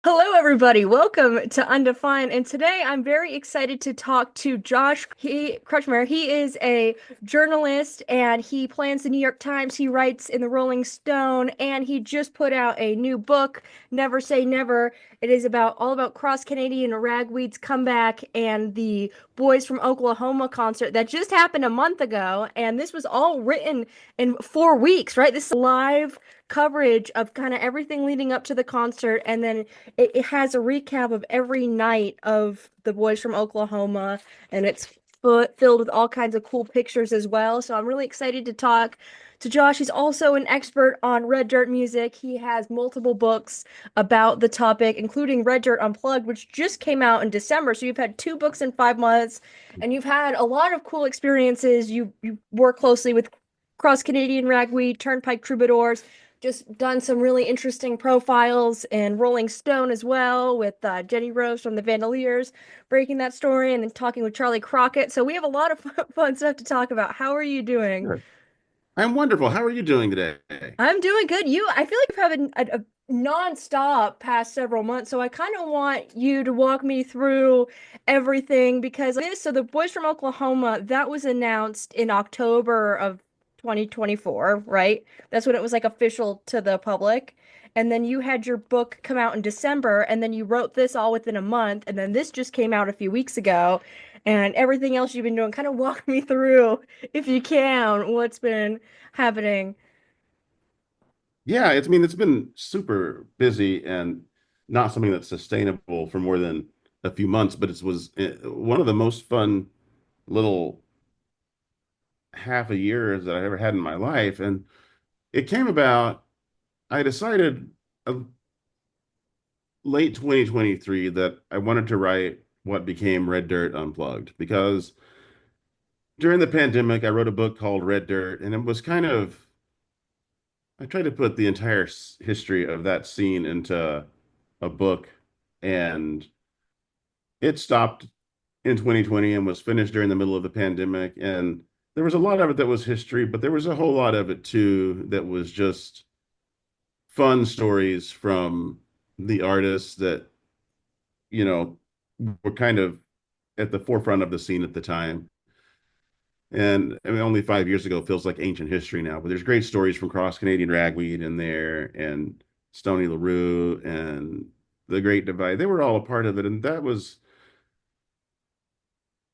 Hello, everybody. Welcome to Undefined. And today I'm very excited to talk to Josh Crutchmer. He is a journalist and he plans the New York Times. He writes in the Rolling Stone and he just put out a new book, Never Say Never. It is all about Cross Canadian Ragweed's comeback and the Boys from Oklahoma concert that just happened a month ago. And this was all written in 4 weeks, right? This is live coverage of kind of everything leading up to the concert, and then it has a recap of every night of the Boys from Oklahoma, and it's filled with all kinds of cool pictures as well. So I'm really excited to talk to Josh. He's also an expert on Red Dirt music. He has multiple books about the topic, including Red Dirt Unplugged, which just came out in December. So you've had two books in 5 months, and you've had a lot of cool experiences. You work closely with Cross Canadian Ragweed, Turnpike Troubadours, just done some really interesting profiles in Rolling Stone as well with Jenny Rose from the Vandaliers breaking that story and then talking with Charlie Crockett. So we have a lot of fun stuff to talk about. How are you doing? Sure. I'm wonderful. How are you doing today? I'm doing good. I feel like you've had a non-stop past several months, so I kind of want you to walk me through everything because so the Boys from Oklahoma, that was announced in October of 2024, right? That's when it was like official to the public. And then you had your book come out in December, and then you wrote this all within a month, and then this just came out a few weeks ago, and everything else you've been doing. Kind of walk me through, if you can, what's been happening. Yeah, it's been super busy and not something that's sustainable for more than a few months, but it was one of the most fun little half a years that I ever had in my life. And it came about, I decided late 2023 that I wanted to write what became Red Dirt Unplugged because during the pandemic, I wrote a book called Red Dirt, and it was kind of I tried to put the entire history of that scene into a book, and it stopped in 2020 and was finished during the middle of the pandemic. And there was a lot of it that was history, but there was a whole lot of it too that was just fun stories from the artists that, you know, were kind of at the forefront of the scene at the time. And I mean, only 5 years ago feels like ancient history now, but there's great stories from Cross Canadian Ragweed in there and Stony LaRue and the Great Divide. They were all a part of it. And that was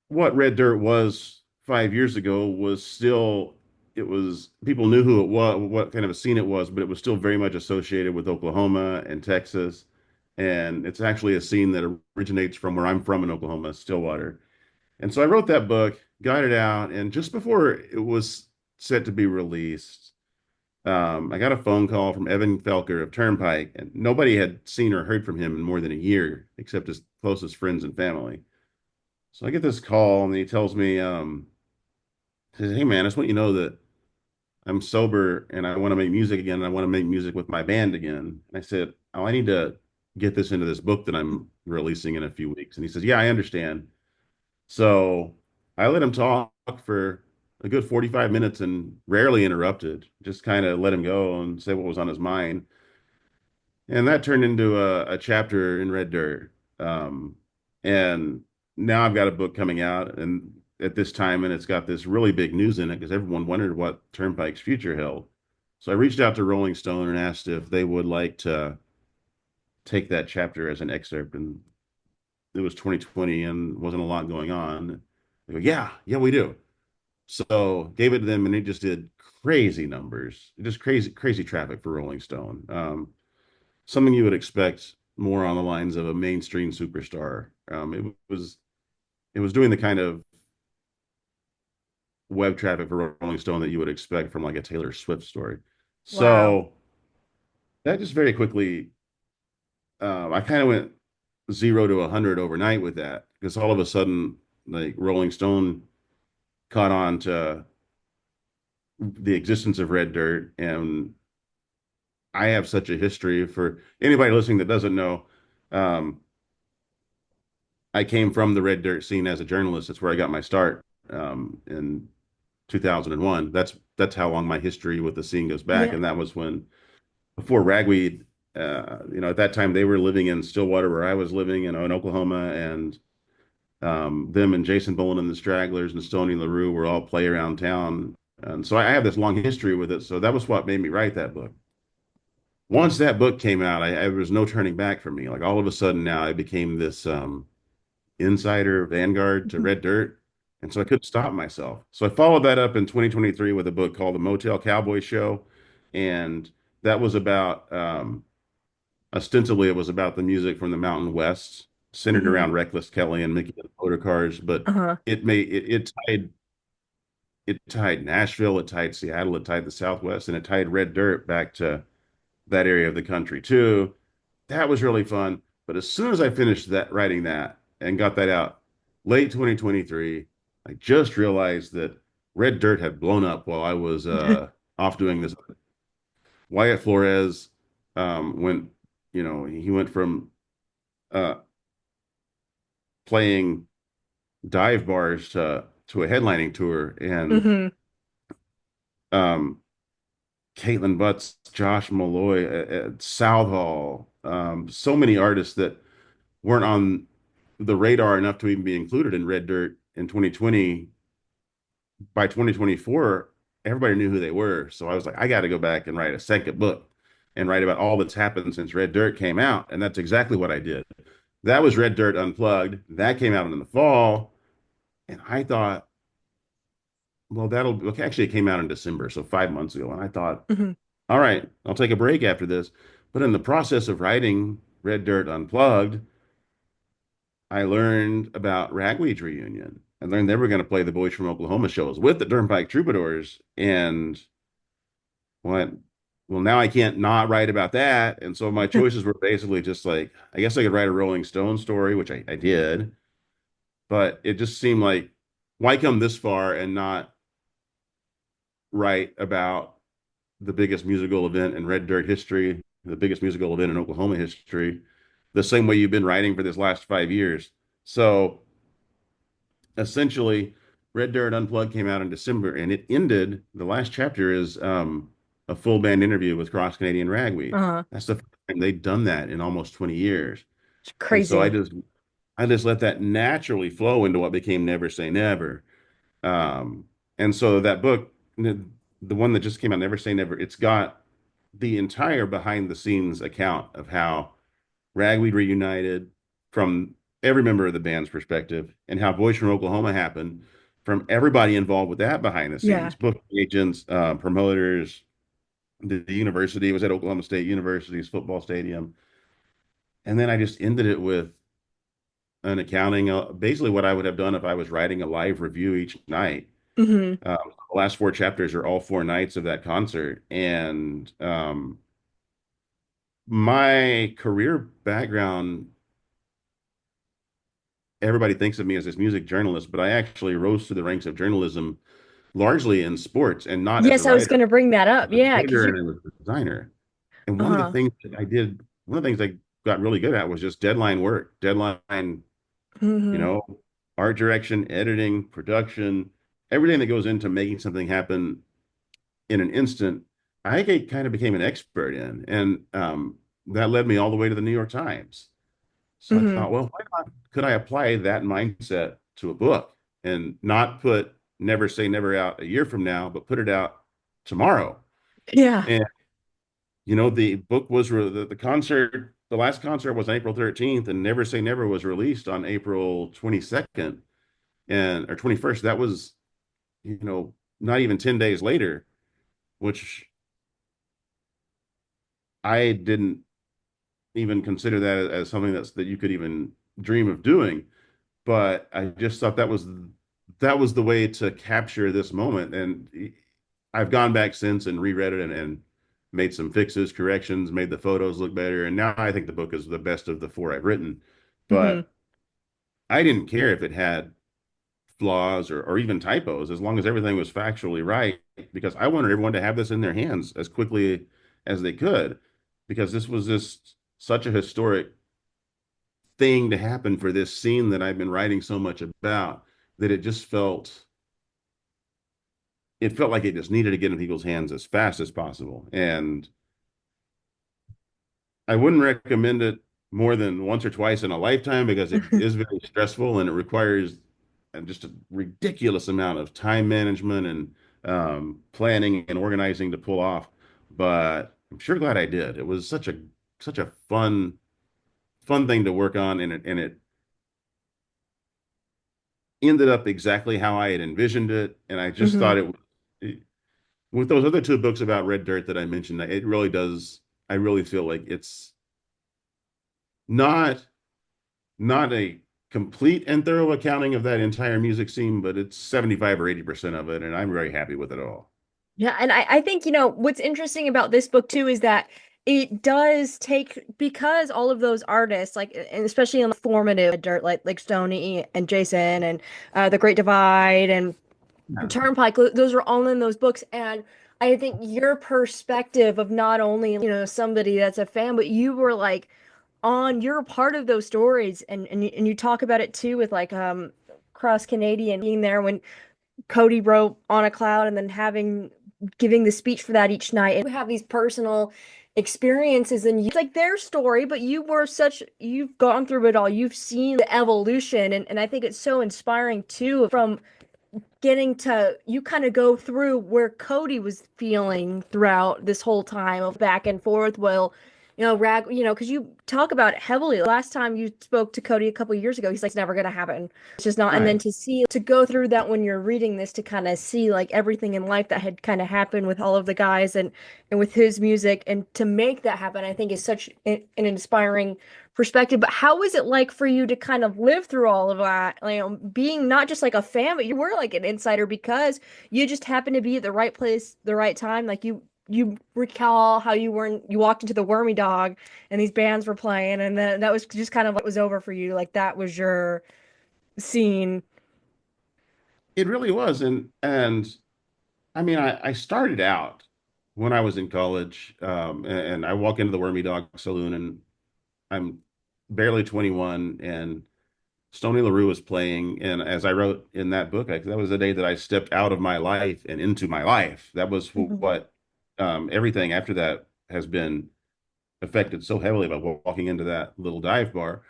what Red Dirt was 5 years ago was still, it was, people knew who it was, what kind of a scene it was, but it was still very much associated with Oklahoma and Texas. And it's actually a scene that originates from where I'm from in Oklahoma, Stillwater. And so I wrote that book, got it out, and just before it was set to be released, I got a phone call from Evan Felker of Turnpike, and nobody had seen or heard from him in more than a year, except his closest friends and family. So I get this call, and he tells me, he says, "Hey man, I just want you to know that I'm sober and I want to make music again, and I want to make music with my band again." And I said, "Oh, I need to get this into this book that I'm releasing in a few weeks." And he says, "Yeah, I understand." So I let him talk for a good 45 minutes and rarely interrupted, just kind of let him go and say what was on his mind. And that turned into a chapter in Red Dirt. And now I've got a book coming out and at this time, and it's got this really big news in it because everyone wondered what Turnpike's future held. So I reached out to Rolling Stone and asked if they would like to take that chapter as an excerpt. And it was 2020 and wasn't a lot going on. They go, yeah, yeah, we do. So gave it to them, and it just did crazy numbers, just crazy traffic for Rolling Stone. Something you would expect more on the lines of a mainstream superstar. It was doing the kind of web traffic for Rolling Stone that you would expect from like a Taylor Swift story. Wow. So that just very quickly, I kind of went 0 to 100 overnight with that because all of a sudden, like Rolling Stone caught on to the existence of Red Dirt, and I have such a history. For anybody listening that doesn't know, um, I came from the Red Dirt scene as a journalist. That's where I got my start in 2001. That's how long my history with the scene goes back, Yeah. and that was when before Ragweed. At that time they were living in Stillwater, where I was living in Oklahoma, and them and Jason Boland and the Stragglers and Stoney LaRue were all play around town. And so I have this long history with it. So that was what made me write that book. Once that book came out, there was no turning back for me. Like all of a sudden now I became this insider vanguard to Mhm. Red Dirt. And so I couldn't stop myself. So I followed that up in 2023 with a book called The Motel Cowboy Show. And that was about, ostensibly, it was about the music from the Mountain West, centered Mhm. around Reckless Kelly and Mickey and the Motor Cars. But Uh-huh. it tied Nashville, it tied Seattle, it tied the Southwest, and it tied Red Dirt back to that area of the country too. That was really fun. But as soon as I finished that writing that and got that out late 2023, I just realized that Red Dirt had blown up while I was off doing this. Wyatt Flores went, he went from uh, playing dive bars to a headlining tour, and Mhm. um, Kaitlin Butts, Josh Malloy, Southall, so many artists that weren't on the radar enough to even be included in Red Dirt in 2020. By 2024, everybody knew who they were. So I was like, I got to go back and write a second book and write about all that's happened since Red Dirt came out. And that's exactly what I did. That was Red Dirt Unplugged. That came out in the fall. And I thought, well, actually, it came out in December, so 5 months ago. And I thought, Mhm. all right, I'll take a break after this. But in the process of writing Red Dirt Unplugged, I learned about Ragweed's reunion. I learned they were going to play the Boys from Oklahoma shows with the Turnpike Troubadours. And what? Well, now I can't not write about that. And so my choices were basically just like, I guess I could write a Rolling Stone story, which I did. But it just seemed like, why come this far and not write about the biggest musical event in Red Dirt history, the biggest musical event in Oklahoma history, the same way you've been writing for this last 5 years? So essentially, Red Dirt Unplugged came out in December, and it ended. The last chapter is a full band interview with Cross Canadian Ragweed. Uh-huh. That's the first time they'd done that in almost 20 years. It's And so I crazy. just I just let that naturally flow into what became Never Say Never. Um, and so that book, the one that just came out, Never Say Never, it's got the entire behind the scenes account of how Ragweed reunited from every member of the band's perspective, and how Boys from Oklahoma happened from everybody involved with that behind the Yeah. scenes, book agents, promoters. The university was at Oklahoma State University's football stadium. And then I just ended it with an accounting, basically what I would have done if I was writing a live review each night. Mhm. The last four chapters are all 4 nights of that concert. And my career background, everybody thinks of me as this music journalist, but I actually rose through the ranks of journalism largely in sports, and not as a Yes, I was writer, going to bring that as up. a Yeah, because editor you. and as a designer. And Uh-huh. one of the things I got really good at was just deadline work, deadline, you Mhm. know, art direction, editing, production, everything that goes into making something happen in an instant. Kind of became an expert in, and that led me all the way to the New York Times. So I Mhm. thought, well, why not? Could I apply that mindset to a book and not put Never Say Never out a year from now, but put it out tomorrow? Yeah. And the book was the concert. The last concert was on April 13th, and Never Say Never was released on April 22nd and or 21st. That was, not even 10 days later, which I didn't even consider that as something that you could even dream of doing. But I just thought that was the way to capture this moment. And I've gone back since and reread it and made some fixes, corrections, made the photos look better. And now I think the book is the best of the four I've written. Mhm. But I didn't care if it had flaws or even typos, as long as everything was factually right, because I wanted everyone to have this in their hands as quickly as they could, because this was just such a historic thing to happen for this scene that I've been writing so much about, that it felt like it just needed to get in people's hands as fast as possible. And I wouldn't recommend it more than once or twice in a lifetime because it is very stressful and it requires just a ridiculous amount of time management and planning and organizing to pull off. But I'm sure glad I did. It was such a fun thing to work on, and it ended up exactly how I had envisioned it. And I just Hmm. thought with those other two books about red dirt that I mentioned, it really does. I really feel like it's not not a complete and thorough accounting of that entire music scene, but it's 75 or 80% of it, and I'm very happy with it all. Yeah, and I think, what's interesting about this book too is that it does take because all of those artists, like and especially in the formative dirt, like Stoney and Jason and The Great Divide and Yeah. Turnpike, those are all in those books. And I think your perspective of not only, somebody that's a fan, but you were like you're a part of those stories and you talk about it too with like Cross Canadian being there when Cody wrote On a Cloud and then giving the speech for that each night. And you have these personal experiences and it's like their story, but you've gone through it all. You've seen the evolution and I think it's so inspiring too from getting to you kind of go through where Cody was feeling throughout this whole time of back and forth. Well, because you talk about it heavily. Last time you spoke to Cody a couple of years ago, he's like, it's never gonna happen. It's just not. And then Right. to go through that when you're reading this, to kind of see like everything in life that had kind of happened with all of the guys and with his music, and to make that happen, I think is such an inspiring perspective. But how was it like for you to kind of live through all of that? Being not just like a fan, but you were like an insider because you just happened to be at the right place, the right time. Like you recall how you walked into the Wormy Dog and these bands were playing, and then that was just kind of what was over for you. Like that was your scene. It really was. And I mean, I started out when I was in college, and I walk into the Wormy Dog Saloon, and I'm barely 21, and Stoney LaRue was playing. And as I wrote in that book, that was the day that I stepped out of my life and into my life. That was Mhm. what everything after that has been affected so heavily by walking into that little dive bar.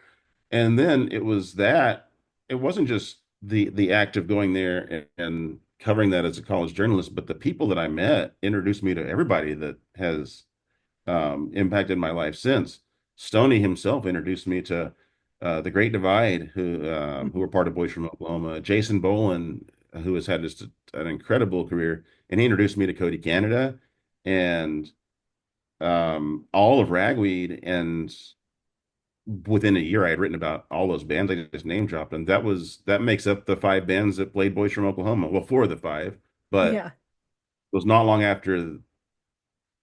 And then it wasn't just the act of going there and covering that as a college journalist, but the people that I met introduced me to everybody that has impacted my life since. Stoney himself introduced me to the Great Divide, who Mhm. were part of Boys from Oklahoma. Jason Boland, who has had just an incredible career, and he introduced me to Cody Canada and all of Ragweed. And within a year, I had written about all those bands I just name dropped, and that makes up the five bands that played Boys from Oklahoma. Well, four of the five, but Yeah. it was not long after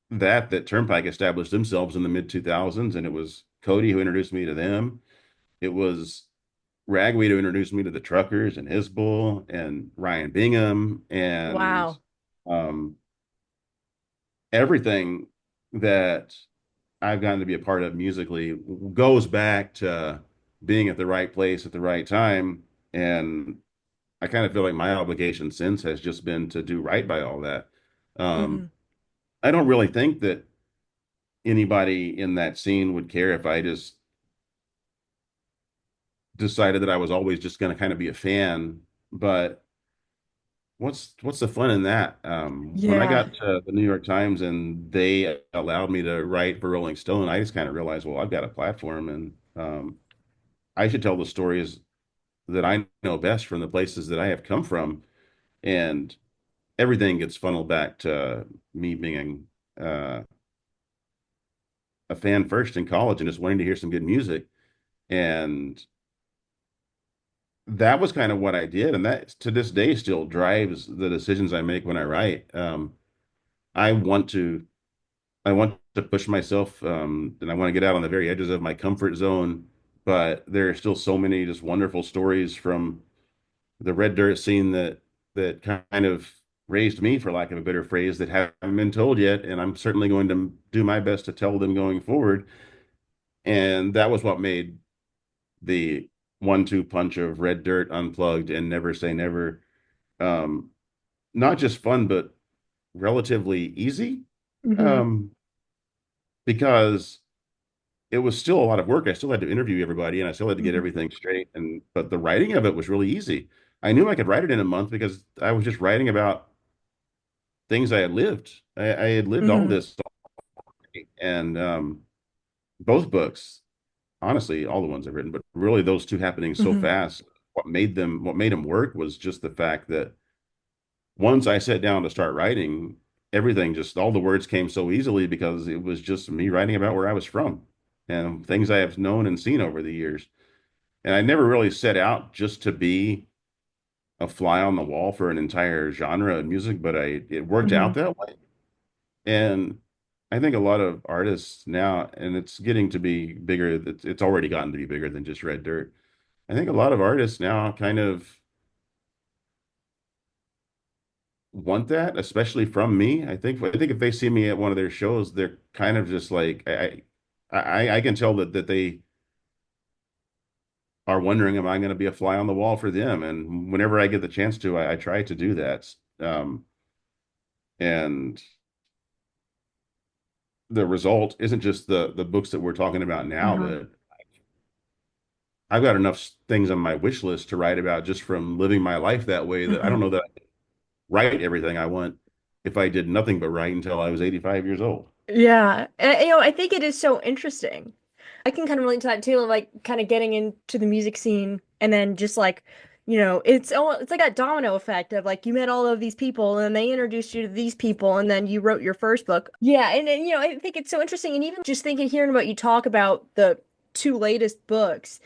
that Turnpike established themselves in the mid 2000s, and it was Cody who introduced me to them. It was Ragweed who introduced me to the Truckers and Hisbull and Ryan Bingham and Wow. um, everything that I've gotten to be a part of musically goes back to being at the right place at the right time. And I kind of feel like my obligation since has just been to do right by all that. Um, Hmm. I don't really think that anybody in that scene would care if I just decided that I was always just going to kind of be a fan. But what's the fun in that? When I Yeah. got to the New York Times and they allowed me to write for Rolling Stone, I just kind of realized, well, I've got a platform, and I should tell the stories that I know best from the places that I have come from, and everything gets funneled back to me being a fan first in college and just wanting to hear some good music. And that was kind of what I did, and that to this day still drives the decisions I make when I write. I want to I want to push myself, and I want to get out on the very edges of my comfort zone, but there are still so many just wonderful stories from the red dirt scene that kind of raised me, for lack of a better phrase, that haven't been told yet, and I'm certainly going to do my best to tell them going forward. And that was what made the 1-2 punch of Red Dirt Unplugged and Never Say Never um, not just fun, but relatively easy. Hmm. Um, because it was still a lot of work. I still had to interview everybody and I still had to get Mhm. everything straight. And but the writing of it was really easy. I knew I could write it in a month because I was just writing about things I had lived. I had lived all Mhm. this, and both books, honestly, all the ones I've written, but really those two happening so Mhm. fast. What made them work was just the fact that once I sat down to start writing, everything just all the words came so easily because it was just me writing about where I was from and things I have known and seen over the years. And I never really set out just to be a fly on the wall for an entire genre of music, but I it worked out Mhm. that way. And I think a lot of artists now, and it's getting to be bigger, it's already gotten to be bigger than just Red Dirt. I think a lot of artists now kind of want that, especially from me. I think if they see me at one of their shows, they're kind of just like I can tell that they are wondering, am I going to be a fly on the wall for them? And whenever I get the chance to, I try to do that. And the result isn't just the books that we're talking about now, Uh-huh. but I've got enough things on my wish list to write about just from living my life that way that I don't Mhm. know that I could write everything I want if I did nothing but write until I was 85 years old. Yeah. And, I think it is so interesting. I can kind of relate to that too, like kind of getting into the music scene and then just like, it's like a domino effect of like you met all of these people and then they introduced you to these people and then you wrote your first book. Yeah, and I think it's so interesting and even just thinking hearing about you talk about the two latest books,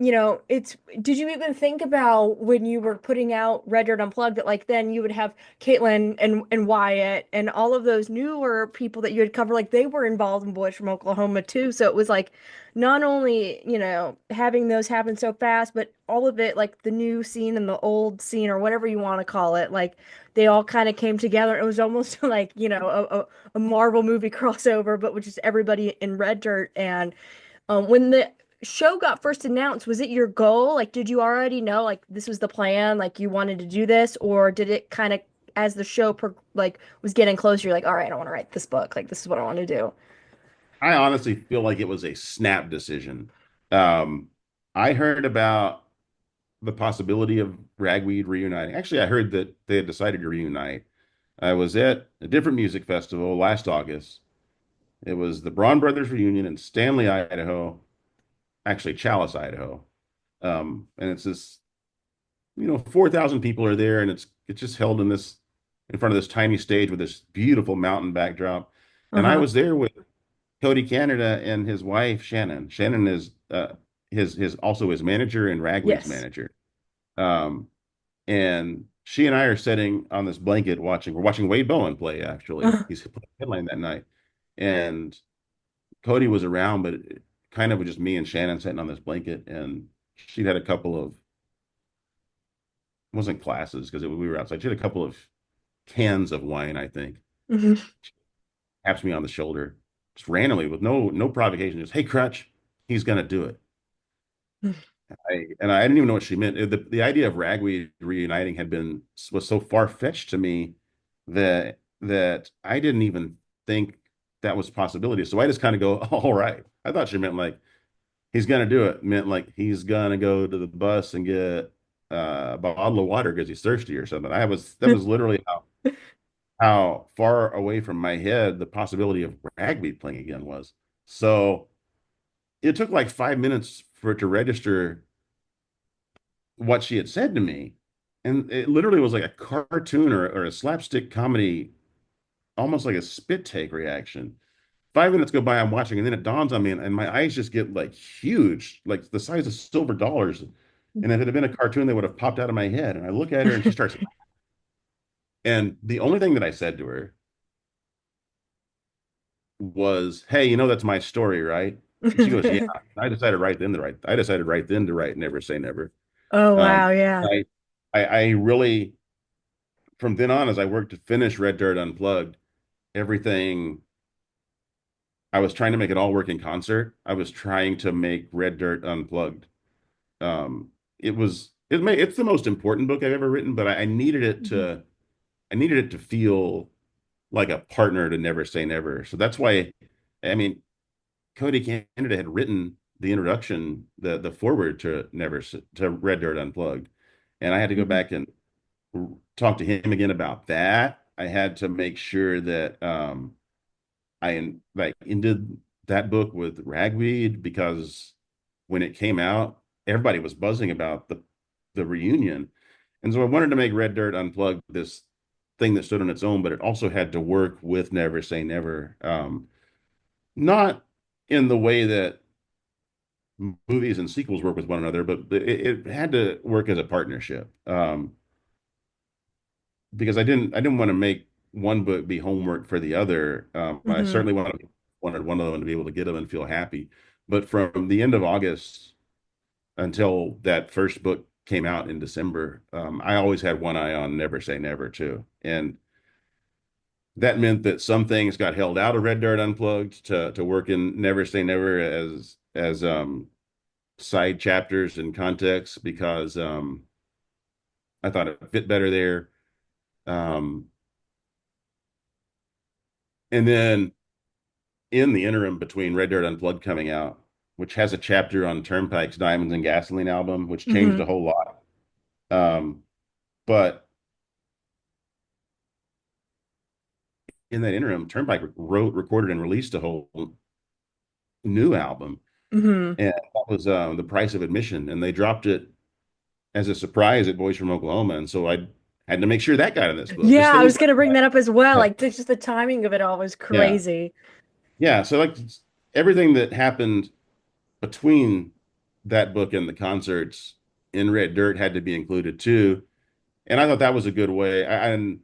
it's did you even think about when you were putting out Red Dirt Unplugged that like then you would have Kaitlin and Wyatt and all of those newer people that you had covered like they were involved in Boys from Oklahoma too. So it was like not only, having those happen so fast, but all of it, like the new scene and the old scene or whatever you want to call it, like they all kind of came together. It was almost like, a Marvel movie crossover, but with just everybody in Red Dirt. And when the show got first announced, was it your goal? Like, did you already know, like, this was the plan, like you wanted to do this, or did it kind of, as the show like was getting closer, you're like, all right, I want to write this book. Like, this is what I want to do. I honestly feel like it was a snap decision. Um, I heard about the possibility of Ragweed reuniting. Actually, I heard that they had decided to reunite. I was at a different music festival last August. It was the Braun Brothers reunion in Stanley, Idaho, actually Chalice, Idaho. And it's this, 4,000 people are there, and it's just held in front of this tiny stage with this beautiful mountain backdrop. And I Uh-huh. was there with Cody Canada and his wife Shannon. Shannon is his also his manager and Ragweed's Yes. manager. Um, and she and I are sitting on this blanket we're watching Wade Bowen play actually. Uh-huh. He's playing headline that night. And Cody was around, but it kind of was just me and Shannon sitting on this blanket. And she'd had a couple of, it wasn't classes because we were outside. She had a couple of cans of wine, I think. Mhm. Taps me on the shoulder, just randomly with no provocation. Just, hey, Crutch, he's gonna do it. I didn't even know what she meant. The idea of Ragweed reuniting was so far fetched to me that I didn't even think that was a possibility. So I just kind of go, all right. I thought she meant like he's gonna do it. Meant like he's gonna go to the bus and get a bottle of water because he's thirsty or something. I was That was literally how far away from my head the possibility of Ragweed playing again was. So it took like 5 minutes for it to register what she had said to me. And it literally was like a cartoon or a slapstick comedy, almost like a spit take reaction. 5 minutes go by, I'm watching, and then it dawns on me, and my eyes just get like huge, like the size of silver dollars. And if it had been a cartoon, they would have popped out of my head. And I look at her, and she starts. And the only thing that I said to her was, "Hey, that's my story, right?" And she goes, "Yeah." I decided right then to write "Never Say Never." Oh Um, wow, yeah. I really, from then on, as I worked to finish Red Dirt Unplugged, everything, I was trying to make it all work in concert. I was trying to make Red Dirt Unplugged. It's the most important book I've ever written, but Mhm. I needed it to feel like a partner to Never Say Never. So that's why, I mean, Cody Canada had written the introduction, the foreword to to Red Dirt Unplugged, and I had to go Mhm. back and talk to him again about that. I had to make sure that like ended that book with Ragweed, because when it came out, everybody was buzzing about the reunion. And so I wanted to make Red Dirt Unplugged this thing that stood on its own, but it also had to work with Never Say Never. Not in the way that movies and sequels work with one another, but it had to work as a partnership. Because I didn't want to make one book be homework for the other. I Mhm. certainly wanted one of them to be able to get them and feel happy. But from the end of August until that first book came out in December, I always had one eye on Never Say Never too. And that meant that some things got held out of Red Dirt Unplugged to work in Never Say Never as side chapters and context, because I thought it fit better there. Um, and then in the interim between Red Dirt Unplugged coming out, which has a chapter on Turnpike's Diamonds and Gasoline album, which changed Mhm. a whole lot. Um, but in that interim, Turnpike wrote, recorded, and released a whole new album, Mhm. and that was The Price of Admission, and they dropped it as a surprise at Boys from Oklahoma, and so I had to make sure that got in this book. This Yeah, I thing was was gonna bring like, that up as well. yeah, Like just the timing of it all was yeah, crazy. yeah. So like everything that happened between that book and the concerts in Red Dirt had to be included too. And I thought that was a good way. And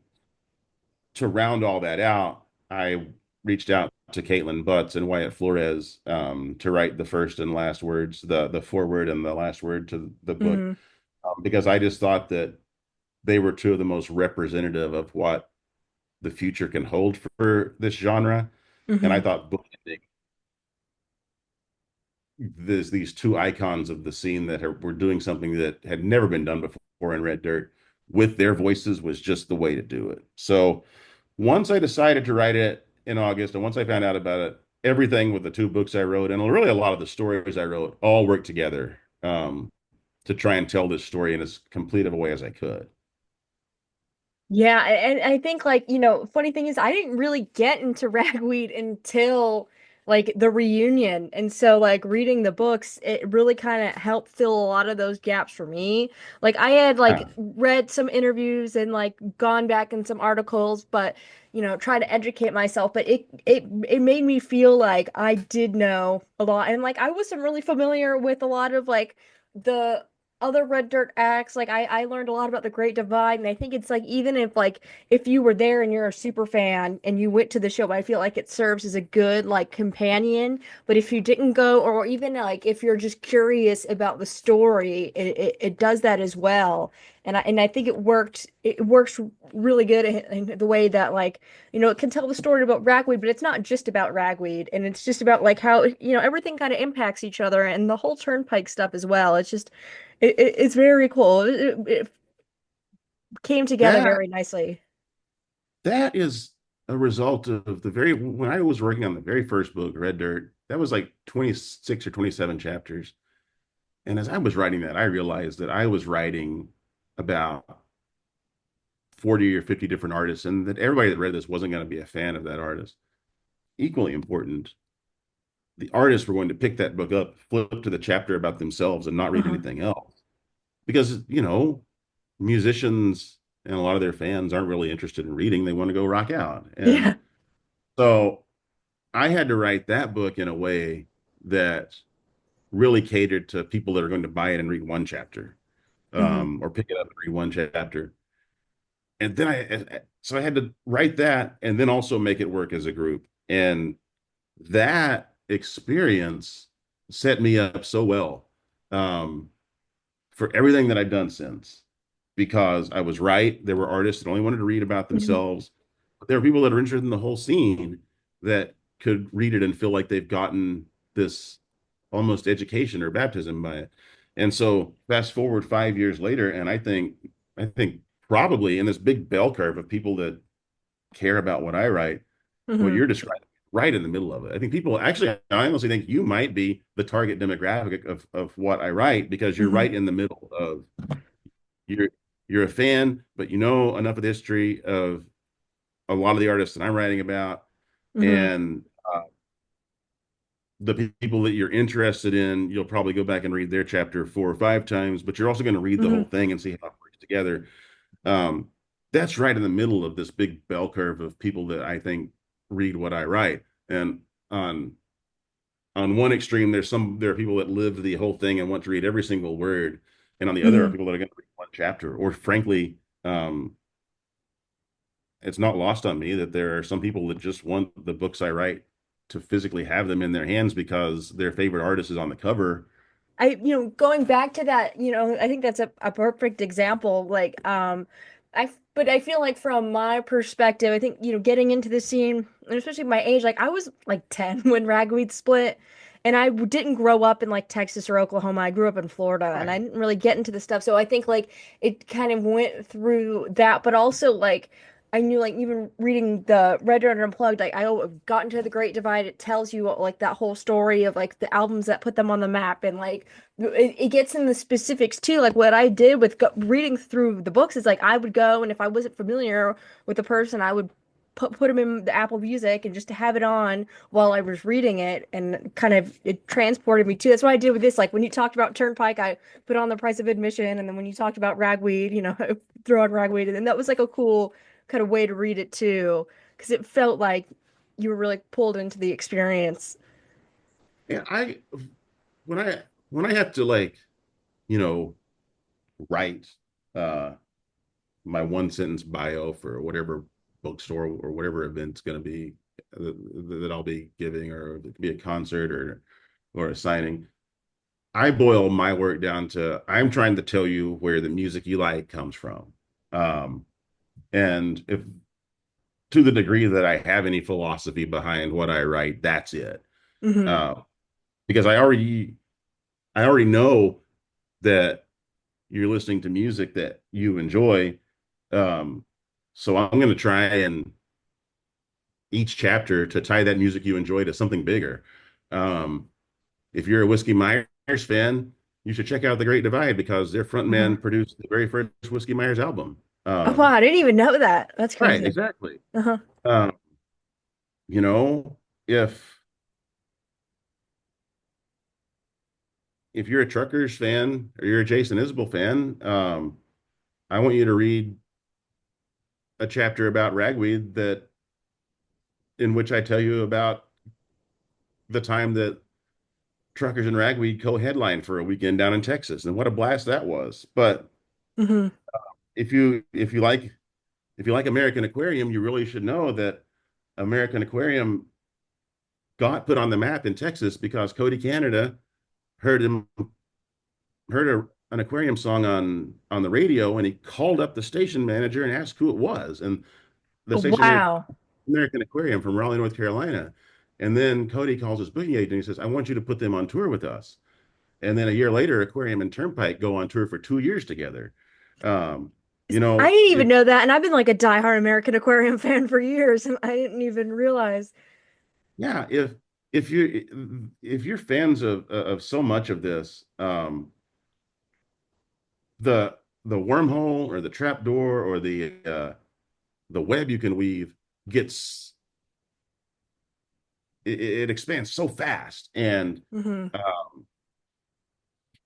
to round all that out, I reached out to Kaitlin Butts and Wyatt Flores, to write the first and last words, the foreword and the last word to the book, Mhm. because I just thought that they were two of the most representative of what the future can hold for this genre. And I Mhm. thought bookending there's these two icons of the scene that were doing something that had never been done before in Red Dirt with their voices was just the way to do it. So once I decided to write it in August, and once I found out about it, everything with the two books I wrote and really a lot of the stories I wrote all worked together, to try and tell this story in as complete of a way as I could. Yeah, and I think like, funny thing is I didn't really get into ragweed until like the reunion. And so like reading the books, it really kind of helped fill a lot of those gaps for me. Like I had like Yeah. read some interviews and like gone back in some articles, but try to educate myself, but it made me feel like I did know a lot. And like I wasn't really familiar with a lot of like the other Red Dirt acts. Like I learned a lot about the Great Divide, and I think it's like even if you were there and you're a super fan and you went to the show, I feel like it serves as a good like companion. But if you didn't go, or even like if you're just curious about the story, it does that as well. And I think it works really good in the way that like it can tell the story about ragweed, but it's not just about ragweed, and it's just about like how everything kind of impacts each other and the whole turnpike stuff as well. It's just it's very cool. It came together That very nicely. that is a result of the very when I was working on the very first book, Red Dirt, that was like 26 or 27 chapters. And as I was writing that, I realized that I was writing about 40 or 50 different artists, and that everybody that read this wasn't going to be a fan of that artist. Equally important, the artists were going to pick that book up, flip to the chapter about themselves, and not read Uh-huh. anything else. Because, musicians and a lot of their fans aren't really interested in reading. They want to go rock out. And Yeah. so I had to write that book in a way that really catered to people that are going to buy it and read one chapter, Hmm. or pick it up and read one chapter. And then so I had to write that and then also make it work as a group. And that experience set me up so well, um, for everything that I've done since, because I was right. There were artists that only wanted to read about Hmm. themselves, but there were people that are interested in the whole scene that could read it and feel like they've gotten this almost education or baptism by it. And so fast forward 5 years later, and I think probably in this big bell curve of people that care about what I write, what Hmm. you're describing right in the middle of it. I think people actually, I honestly think you might be the target demographic of what I write because you're Hmm. right in the middle of you're you're a fan, but you know enough of the history of a lot of the artists that I'm writing about, Hmm. and the people that you're interested in, you'll probably go back and read their chapter 4 or 5 times, but you're also going to read the whole Hmm. thing and see how it works together. Um, that's right in the middle of this big bell curve of people that I think read what I write. And on on one extreme, there are people that live the whole thing and want to read every single word, and on the other are Hmm. people that are going to read one chapter. Or frankly, it's not lost on me that there are some people that just want the books I write to physically have them in their hands because their favorite artist is on the cover. Going back to that, I think that's a perfect example. But I feel like from my perspective, I think, getting into the scene, and especially my age, like I was like 10 when Ragweed split, and didn't grow up in like Texas or Oklahoma. I grew up in Florida, and I Right. didn't really get into the stuff. So I think like it kind of went through that, but also like I knew like even reading the Red Dead Unplugged, like I got into the Great Divide. It tells you like that whole story of like the albums that put them on the map, and like it gets in the specifics too. Like what I did with reading through the books is like I would go, and if I wasn't familiar with the person, I would put them in the Apple Music and just to have it on while I was reading it, and kind of it transported me too. That's what I did with this. Like when you talked about Turnpike, I put on the price of admission, and then when you talked about Ragweed, I throw on Ragweed, and then that was like a cool kind of way to read it too, because it felt like you were really pulled into the experience. Yeah, when I when I have to you know, write uh my one sentence bio for whatever bookstore or whatever event's going to be that I'll be giving, or it could be a concert or a signing. I boil my work down to I'm trying to tell you where the music you like comes from. Um, and if to the degree that I have any philosophy behind what I write, that's it. Hmm. Uh, because I already know that you're listening to music that you enjoy. Um, so I'm going to try and each chapter to tie that music you enjoy to something bigger. Um, if you're a Whiskey Myers fan, you should check out The Great Divide because their Hmm. frontman produced the very first Whiskey Myers album. Oh wow, I didn't even know that. That's Right, crazy. exactly. Uh-huh. Um, you know, if you're a Truckers fan or you're a Jason Isbell fan, I want you to read a chapter about Ragweed that in which I tell you about the time that Truckers and Ragweed co-headlined for a weekend down in Texas and what a blast that was. But Hmm. if you if you like if you like American Aquarium, you really should know that American Aquarium got put on the map in Texas because Cody Canada heard him heard an aquarium song on the radio, and he called up the station manager and asked who it was, and the station manager, Wow. American Aquarium from Raleigh, North Carolina. And then Cody calls his booking agent and he says, I want you to put them on tour with us. And then a year later, Aquarium and Turnpike go on tour for 2 years together. Um, I didn't even if know that, and I've been like a diehard American Aquarium fan for years, and I didn't even realize. yeah, if you're fans of so much of this, the wormhole or the trap door or the web you can weave gets it expands so fast, and Hmm. um,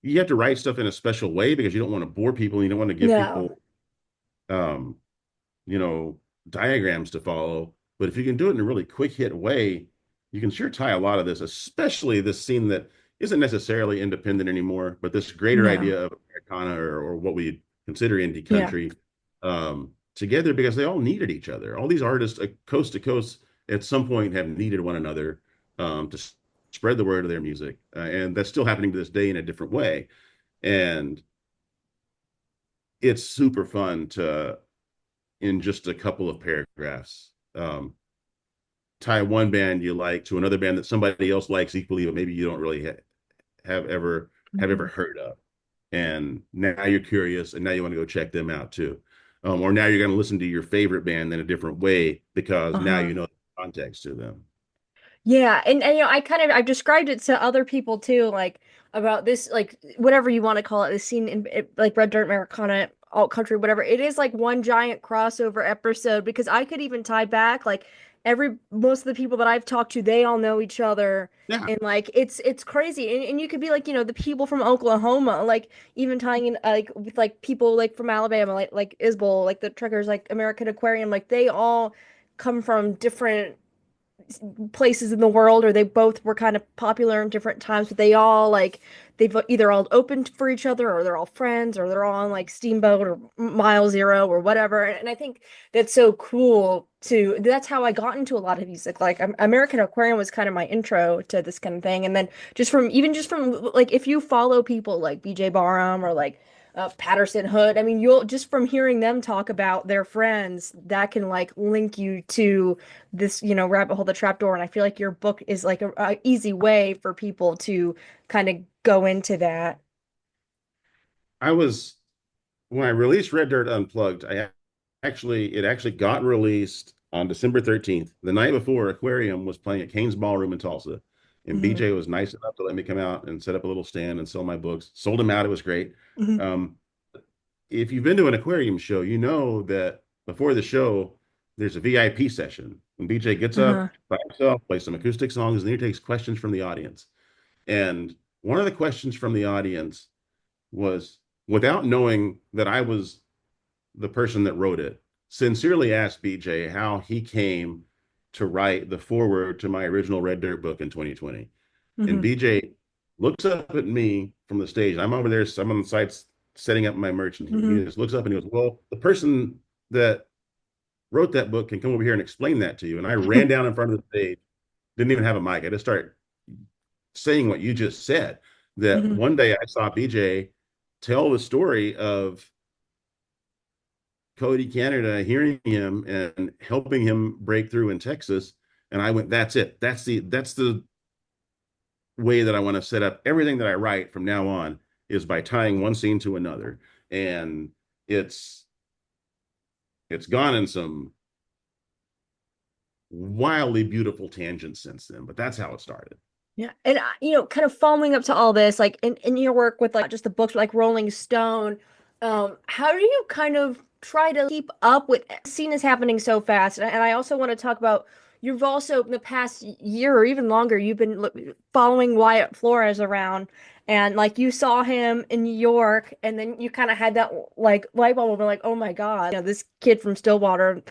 you have to write stuff in a special way because you don't want to bore people and you don't want to give No. people um, you know, diagrams to follow. But if you can do it in a really quick hit way, you can sure tie a lot of this, especially this scene that isn't necessarily independent anymore, but this greater No. idea of Americana or what we consider indie Yeah. country together because they all needed each other. All these artists, coast to coast, at some point have needed one another to spread the word of their music. And that's still happening to this day in a different way. And it's super fun to in just a couple of paragraphs. Tie one band you like to another band that somebody else likes equally, but maybe you don't really have ever have ever Mhm. heard of. And now you're curious, and now you want to go check them out too. Or now you're going to listen to your favorite band in a different way because now Uh-huh. you know the context to them. Yeah, and I've described it to other people too, like about this, like whatever you want to call it, this scene in like Red Dirt Americana, alt country, whatever. It is like one giant crossover episode because I could even tie back like every most of the people that I've talked to, they all know each other. Yeah. And like it's crazy. And you could be like, the people from Oklahoma, like even tying in like with like people like from Alabama, like Isbell, like the truckers, like American Aquarium, like they all come from different places in the world, or they both were kind of popular in different times, but they all like they've either all opened for each other, or they're all friends, or they're all on like Steamboat or Mile Zero or whatever. And I think that's so cool to that's how I got into a lot of music. Like American Aquarium was kind of my intro to this kind of thing. And then just from like if you follow people like BJ Barham or like Patterson Hood. I mean, you'll just from hearing them talk about their friends, that can like link you to this, rabbit hole, the trapdoor. And I feel like your book is like a easy way for people to kind of go into that. I was when I released Red Dirt Unplugged, it actually got released on December 13th, the night before Aquarium was playing at Kane's Ballroom in Tulsa. And Hmm. BJ was nice enough to let me come out and set up a little stand and sell my books. Sold them out. It was great. Hmm. Um, if you've been to an aquarium show, you know that before the show, there's a VIP session. When BJ gets Uh-huh. up by himself, plays some acoustic songs, and then he takes questions from the audience. And one of the questions from the audience was, without knowing that I was the person that wrote it, sincerely asked BJ how he came to write the foreword to my original Red Dirt book in 2020. And Hmm. BJ looks up at me from the stage. I'm over there, so I'm on the side setting up my merch, and he Hmm. just looks up and he goes, "Well, the person that wrote that book can come over here and explain that to you." And I ran down in front of the stage, didn't even have a mic. I just started saying what you just said. That Hmm. one day I saw BJ tell the story of Cody Canada hearing him and helping him break through in Texas. And I went, that's it. That's the way that I want to set up everything that I write from now on, is by tying one scene to another. And it's it's gone in some wildly beautiful tangents since then, but that's how it started. Yeah. And kind of following up to all this, like in your work with like just the books like Rolling Stone, how do you kind of try to keep up with scene is happening so fast? And I also want to talk about you've also in the past year or even longer, you've been following Wyatt Flores around, and like you saw him in New York, and then you kind of had that like light bulb moment, like, oh my God, this kid from Stillwater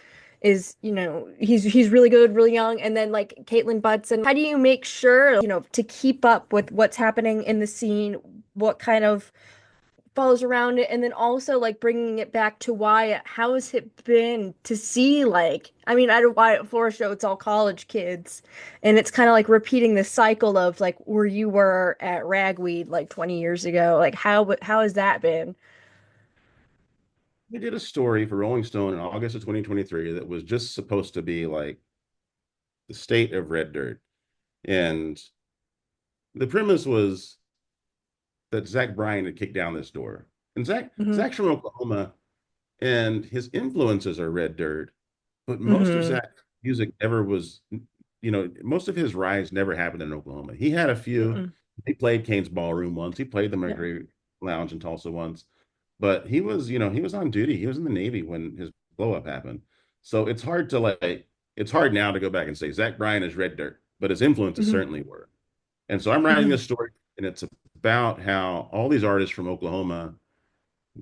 is, he's really good, really young. And then like Kaitlin Butts. And how do you make sure, to keep up with what's happening in the scene, what kind of follows around it, and then also like bringing it back to Wyatt? How has it been to see, like, I mean, at a Wyatt Flores show, it's all college kids, and it's kind of like repeating the cycle of like where you were at Ragweed like 20 years ago. Like how has that been? We did a story for Rolling Stone in August of 2023 that was just supposed to be like the state of red dirt. And the premise was that Zach Bryan had kicked down this door. And Hmm. Zach's from Oklahoma, and his influences are red dirt, but most of Hmm. Zach's music never was, most of his rise never happened in Oklahoma. He had a few. Hmm. He played Kane's Ballroom once. He played the Yeah. Mercury Lounge in Tulsa once, but he was on duty. He was in the Navy when his blow up happened. So it's hard now to go back and say Zach Bryan is red dirt, but his influences Hmm. certainly were. And so I'm writing Hmm. this story, and it's about how all these artists from Oklahoma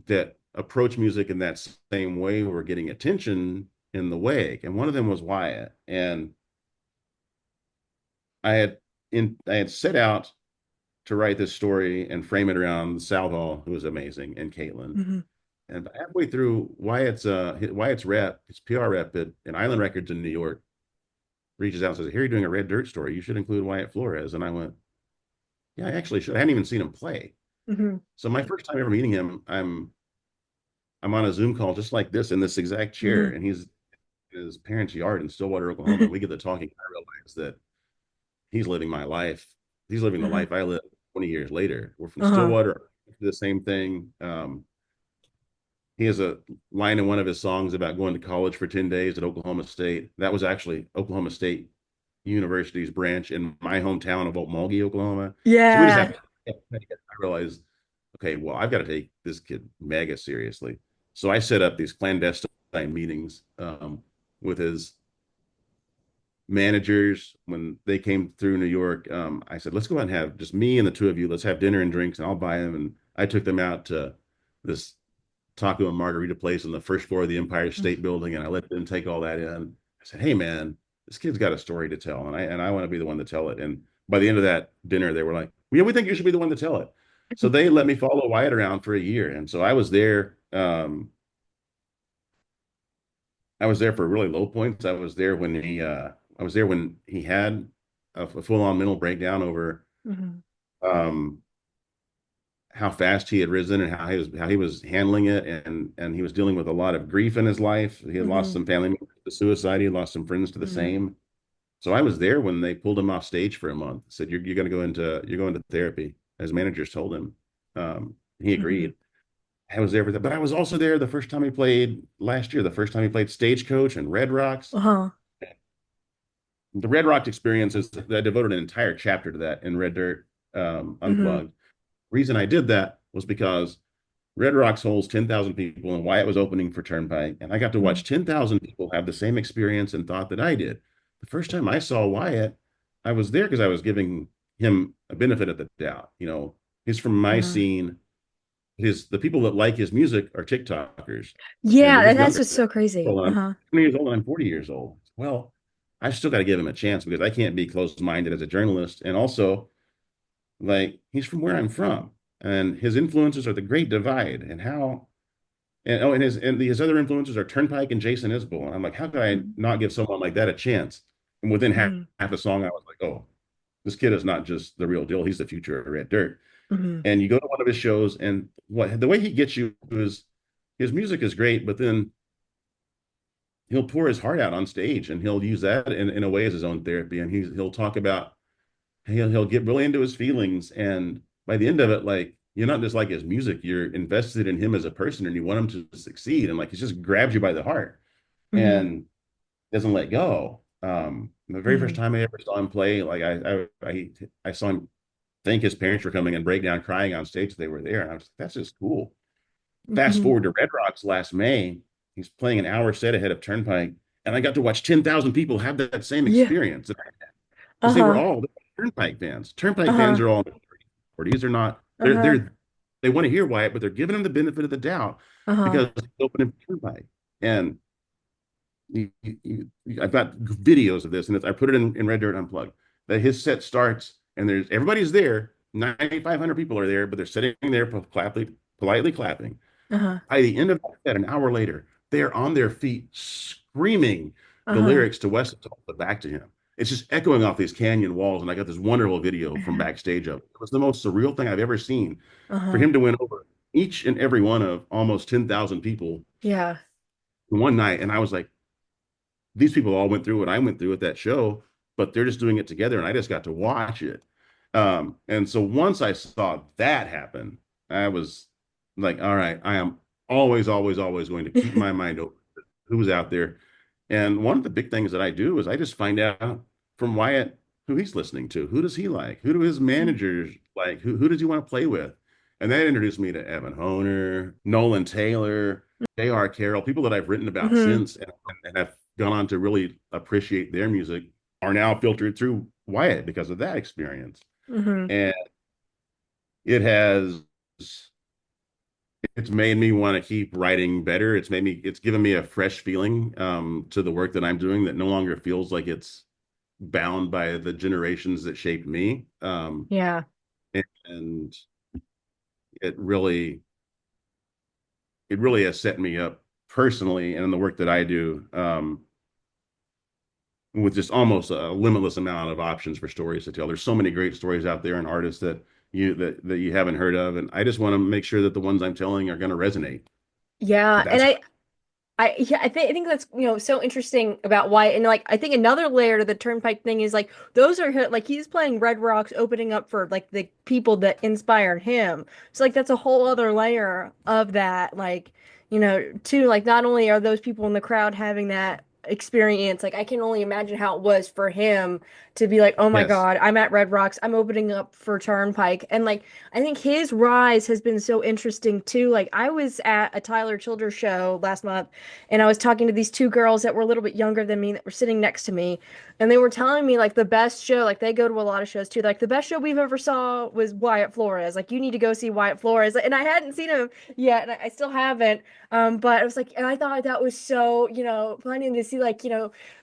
that approach music in that same way were getting attention in the wake. And one of them was Wyatt. And I had set out to write this story and frame it around Southall, who was amazing, and Kaitlin. Hmm. And halfway through, Wyatt's rep, his PR rep at Island Records in New York, reaches out and says, "Here you're doing a Red Dirt story. You should include Wyatt Flores." And I went, "Yeah, I actually should. I hadn't even seen him play." Hmm. So my first time ever meeting him, I'm on a Zoom call just like this in this exact chair, Hmm. and he's in his parents' yard in Stillwater, Oklahoma. And we get to talking. I realize that he's living my life. He's living the Hmm. life I lived 20 years later. We're from Uh-huh. Stillwater, the same thing. He has a line in one of his songs about going to college for 10 days at Oklahoma State. That was actually Oklahoma State University's branch in my hometown of Okmulgee, Oklahoma. So we just Yeah. have I realized, okay, well, I've got to take this kid mega seriously. So I set up these clandestine meetings with his managers when they came through New York. I said, let's go out and have just me and the two of you. Let's have dinner and drinks, and I'll buy them. And I took them out to this taco and margarita place on the first floor of the Empire State Building, and I let them take all that in. I said, "Hey, man, this kid's got a story to tell, and I want to be the one to tell it." And by the end of that dinner, they were like, "Yeah, we think you should be the one to tell it." So they let me follow Wyatt around for a year, and so I was there. I was there for really low points. I was there when he had a full-on mental breakdown over Hmm. um, how fast he had risen and how he was handling it, and he was dealing with a lot of grief in his life. He had lost Hmm. some family members to suicide. He had lost some friends to the Hmm. same. So I was there when they pulled him off stage for a month. Said you're going to you're going to therapy. His managers told him. He Hmm. agreed. I was there for that, but I was also there the first time he played last year. The first time he played Stagecoach and Red Rocks. Uh-huh. The Red Rock experience is I devoted an entire chapter to that in Red Dirt Hmm. Unplugged. Reason I did that was because Red Rocks holds 10,000 people, and Wyatt was opening for Turnpike. And I got to Hmm. watch 10,000 people have the same experience and thought that I did. The first time I saw Wyatt, I was there because I was giving him a benefit of the doubt. You know, he's from my Uh-huh. scene. The people that like his music are TikTokers, and they're Yeah, just that's younger. what's so crazy. Well, I'm Uh-huh. 20 years old and I'm 40 years old. Well, I've still got to give him a chance because I can't be closed-minded as a journalist. And also, like, he's from where I'm from, and his influences are the Great Divide, and how and his other influences are Turnpike and Jason Isbell. And I'm like, how could I Hmm. not give someone like that a chance? And within Hmm. half a song, I was like, oh, this kid is not just the real deal. He's the future of Red Dirt. Hmm. And you go to one of his shows, and what the way he gets you is his music is great, but then he'll pour his heart out on stage, and he'll use that in a way as his own therapy. And he'll talk about he'll get really into his feelings, and by the end of it, like, you're not just like his music, you're invested in him as a person, and you want him to succeed, and like he just grabs you by the heart Hmm. and doesn't let go. The very first Hmm. time I ever saw him play, like I saw him thank his parents for coming and break down crying on stage. They were there, and I was like, that's just cool. Fast Hmm. forward to Red Rocks last May, he's playing an hour set ahead of Turnpike, and I got to watch 10,000 people have that same Yeah. experience because they were Uh-huh. all Turnpike fans. Turnpike fans Uh-huh. are all 40s are not. Uh-huh. They want to hear Wyatt, but they're giving him the benefit of the doubt Uh-huh. because he's opening Turnpike. And I've got videos of this, and I put it in Red Dirt Unplugged. That his set starts, and there's everybody's there. 9,500 people are there, but they're sitting there politely clapping. Uh-huh. By the end of that, an hour later, they're on their feet screaming the Uh-huh. lyrics to West Tulsa back to him. It's just echoing off these canyon walls. And I got this wonderful video from backstage of it. It was the most surreal thing I've ever seen for Uh-huh. him to win over each and every one of almost 10,000 people Yeah. in one night. And I was like, these people all went through what I went through at that show, but they're just doing it together. And I just got to watch it. And so once I saw that happen, I was like, all right, I am always going to keep my mind open to who's out there. And one of the big things that I do is I just find out from Wyatt who he's listening to. Who does he like? Who do his managers like? Who does he want to play with? And that introduced me to Evan Honer, Nolan Taylor, J.R. Carroll, people that I've written about Hmm. since and have gone on to really appreciate their music are now filtered through Wyatt because of that experience. Hmm. And it has it's made me want to keep writing better. It's given me a fresh feeling to the work that I'm doing that no longer feels like it's bound by the generations that shaped me. Yeah. And it really it really has set me up personally and in the work that I do with just almost a limitless amount of options for stories to tell. There's so many great stories out there and artists that you haven't heard of, and I just want to make sure that the ones I'm telling are going to resonate. Yeah. And That's I think that's, so interesting about why. And like, I think another layer to the Turnpike thing is like, those are like, he's playing Red Rocks opening up for like the people that inspired him. So like, that's a whole other layer of that. Like, too, like, not only are those people in the crowd having that experience. Like I can only imagine how it was for him to be like, oh my Yes. God, I'm at Red Rocks, I'm opening up for Turnpike. And like I think his rise has been so interesting too. Like I was at a Tyler Childers show last month and I was talking to these two girls that were a little bit younger than me that were sitting next to me. And they were telling me like the best show, like they go to a lot of shows too. Like the best show we've ever saw was Wyatt Flores. Like you need to go see Wyatt Flores. And I hadn't seen him yet, and I still haven't. But I was like, and I thought that was so, funny to see like,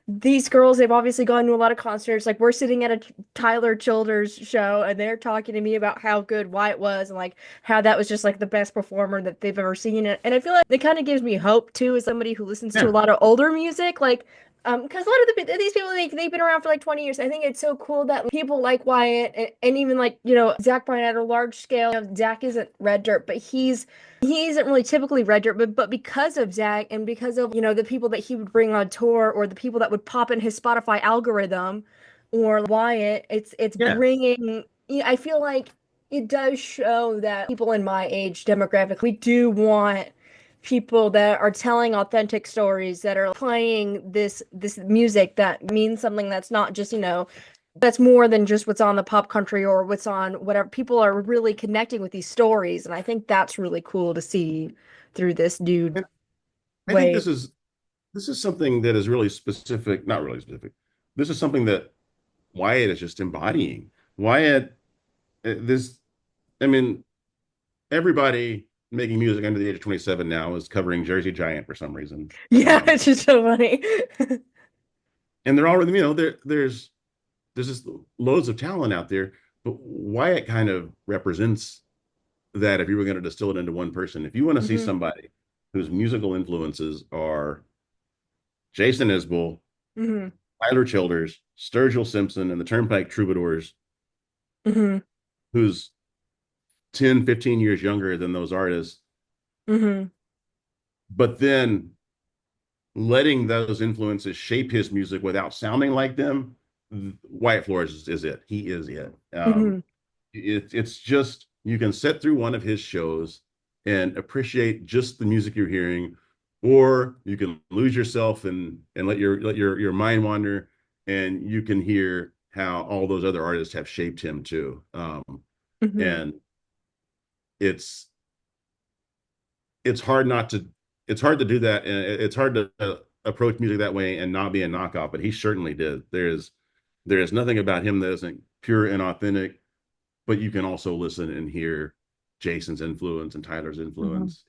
these girls, they've obviously gone to a lot of concerts. Like we're sitting at a Tyler Childers show and they're talking to me about how good Wyatt was and like how that was just like the best performer that they've ever seen. And I feel like it kind of gives me hope too, as somebody who listens to a Yeah. lot of older music. Like because a lot of these people they've been around for like 20 years. I think it's so cool that people like Wyatt and even like Zach Bryan at a large scale. Zach isn't Red Dirt, but he isn't really typically Red Dirt, but because of Zach and because of the people that he would bring on tour or the people that would pop in his Spotify algorithm or Wyatt, it's Yeah. bringing. I feel like it does show that people in my age demographic, we do want people that are telling authentic stories, that are playing this music that means something, that's not just that's more than just what's on the pop country or what's on whatever. People are really connecting with these stories, and I think that's really cool to see through this dude And I think wave. this is something that is really specific, not really specific. This is something that Wyatt is just embodying. Wyatt, this, I mean, everybody making music under the age of 27 now is covering Jersey Giant for some reason. Yeah, it's just so funny. And they're already, there's just loads of talent out there, but Wyatt kind of represents that if you were going to distill it into one person. If you want to see Hmm. somebody whose musical influences are Jason Isbell, Hmm. Tyler Childers, Sturgill Simpson, and the Turnpike Troubadours, Hmm. who's 10, 15 years younger than those artists, Hmm. but then letting those influences shape his music without sounding like them, Wyatt Flores is it. He is it. Hmm. It's just, you can sit through one of his shows and appreciate just the music you're hearing, or you can lose yourself and let your mind wander, and you can hear how all those other artists have shaped him too. Hmm. And it's it's hard not to it's hard to do that, and it's hard to approach music that way and not be a knockoff, but he certainly did. There is nothing about him that isn't pure and authentic, but you can also listen and hear Jason's influence and Tyler's Hmm. influence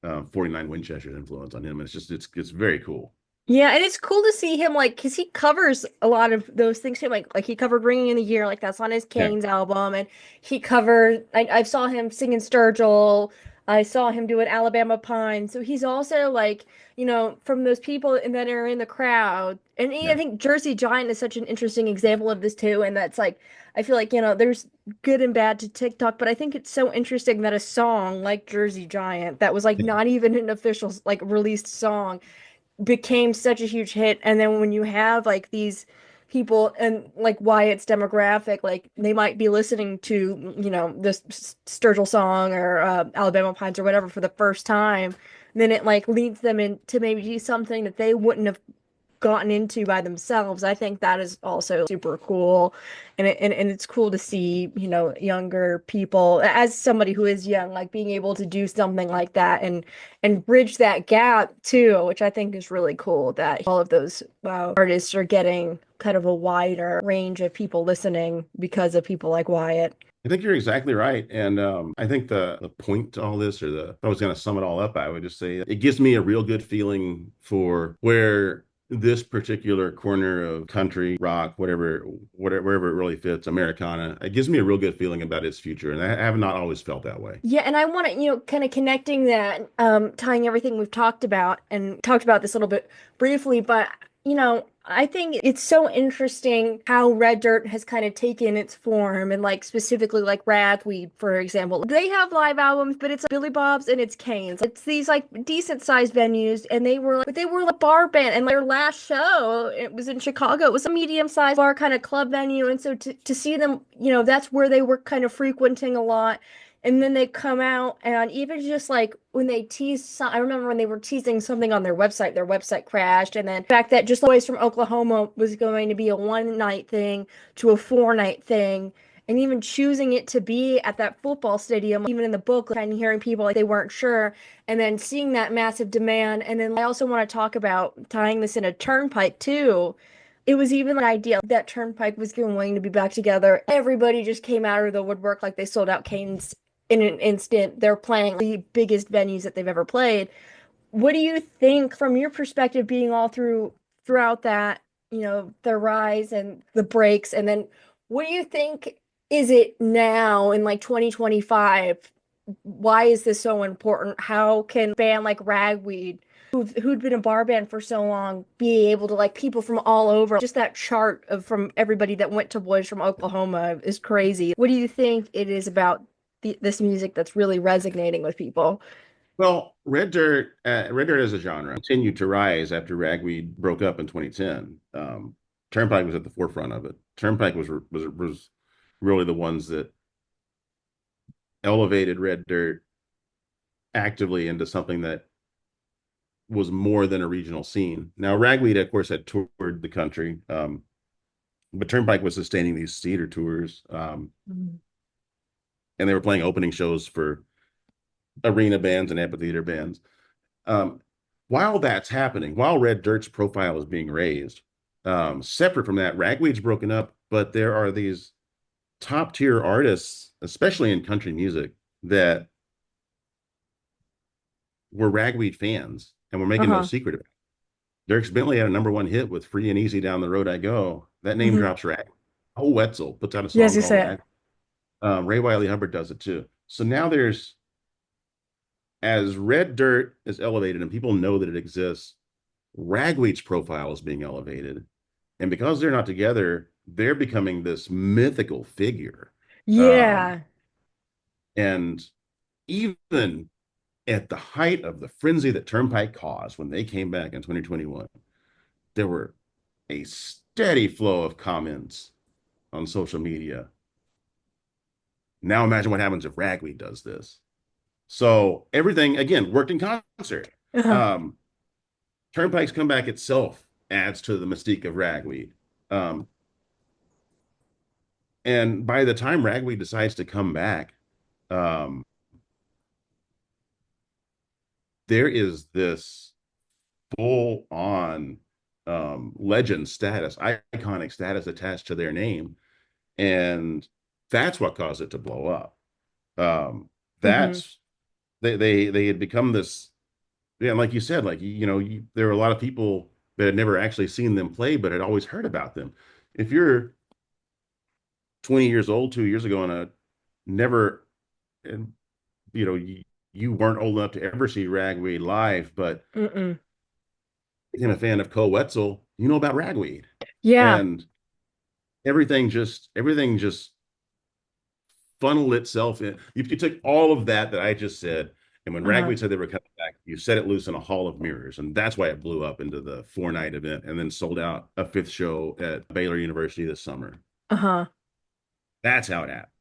and 49 Winchester's influence on him. It's very cool. Yeah, and it's cool to see him like because he covers a lot of those things too. Like he covered "Ringing in the Year," like that's on his Yeah. Kane's album, and he covered. I saw him singing Sturgill. I saw him doing Alabama Pine. So he's also like from those people and that are in the crowd. And I Yeah. think Jersey Giant is such an interesting example of this too. And that's like I feel like there's good and bad to TikTok, but I think it's so interesting that a song like Jersey Giant that was like Yeah. not even an official like released song became such a huge hit. And then when you have like these people and like Wyatt's demographic, like they might be listening to, this Sturgill song or Alabama Pines or whatever for the first time, then it like leads them into maybe do something that they wouldn't have gotten into by themselves. I think that is also super cool. And it's cool to see, younger people as somebody who is young, like being able to do something like that and bridge that gap too, which I think is really cool that all of those artists are getting kind of a wider range of people listening because of people like Wyatt. I think you're exactly right. And I think the point to all this, or if I was going to sum it all up, I would just say it gives me a real good feeling for where this particular corner of country, rock, wherever it really fits, Americana, it gives me a real good feeling about its future. And I have not always felt that way. Yeah, and I want to, kind of connecting that, tying everything we've talked about and talked about this a little bit briefly, but I think it's so interesting how Red Dirt has kind of taken its form and like specifically like Ragweed, for example. They have live albums, but it's like Billy Bob's and it's Kane's. It's these like decent sized venues, and they were like bar band, and their last show, it was in Chicago. It was a medium sized bar kind of club venue, and so to see them, that's where they were kind of frequenting a lot. and then they come out and even just like when they tease I remember when they were teasing something on their website crashed, and then the fact that just Boys from Oklahoma was going to be a one night thing to a four-night thing, and even choosing it to be at that football stadium, even in the book, kind of hearing people like they weren't sure, and then seeing that massive demand. And then I also want to talk about tying this in a Turnpike too. It was even an idea that Turnpike was going to be back together. Everybody just came out of the woodwork like they sold out Canes in an instant. They're playing the biggest venues that they've ever played. What do you think from your perspective being all throughout that, the rise and the breaks, and then what do you think is it now in like 2025? Why is this so important? How can a band like Ragweed, who'd been a bar band for so long, be able to like people from all over? Just that chart of from everybody that went to Boys from Oklahoma is crazy. What do you think it is about this music that's really resonating with people? Well, Red Dirt as a genre continued to rise after Ragweed broke up in 2010. Turnpike was at the forefront of it. Turnpike was really the ones that elevated Red Dirt actively into something that was more than a regional scene. Now, Ragweed, of course, had toured the country, but Turnpike was sustaining these theater tours, Mhm. and they were playing opening shows for arena bands and amphitheater bands. Um, while that's happening, while Red Dirt's profile is being raised, separate from that, Ragweed's broken up, but there are these top tier artists, especially in country music, that were Ragweed fans and we're making no Uh-huh. secret of it. Dirk Bentley had a number one hit with Free and Easy Down the Road I Go. That name Hmm. drops Rag. Oh, Wetzel puts out a Yes, song you called said. Rag. Ray Wiley Hubbard does it too. So now there's, as Red Dirt is elevated and people know that it exists, Ragweed's profile is being elevated. And because they're not together, they're becoming this mythical figure. Um, Yeah. and even at the height of the frenzy that Turnpike caused when they came back in 2021, there were a steady flow of comments on social media. Now imagine what happens if Ragweed does this. So everything again worked in concert. Uh-huh. Um, Turnpike's comeback itself adds to the mystique of Ragweed. Um, and by the time Ragweed decides to come back, um, there is this full on legend status, iconic status attached to their name. And that's what caused it to blow up. Hmm. That's they had become this, yeah, like you said, like there were a lot of people that had never actually seen them play, but had always heard about them. If you're 20 years old 2 years ago and never, and you weren't old enough to ever see Ragweed live, but Mm-mm. became a fan of Cole Wetzel, you know about Ragweed, Yeah. and everything just funneled itself in. You took all of that I just said, and when Uh-huh. Ragweed said they were coming back, you set it loose in a hall of mirrors, and that's why it blew up into the 4 night event, and then sold out a fifth show at Baylor University this summer. Uh-huh. That's how it happened.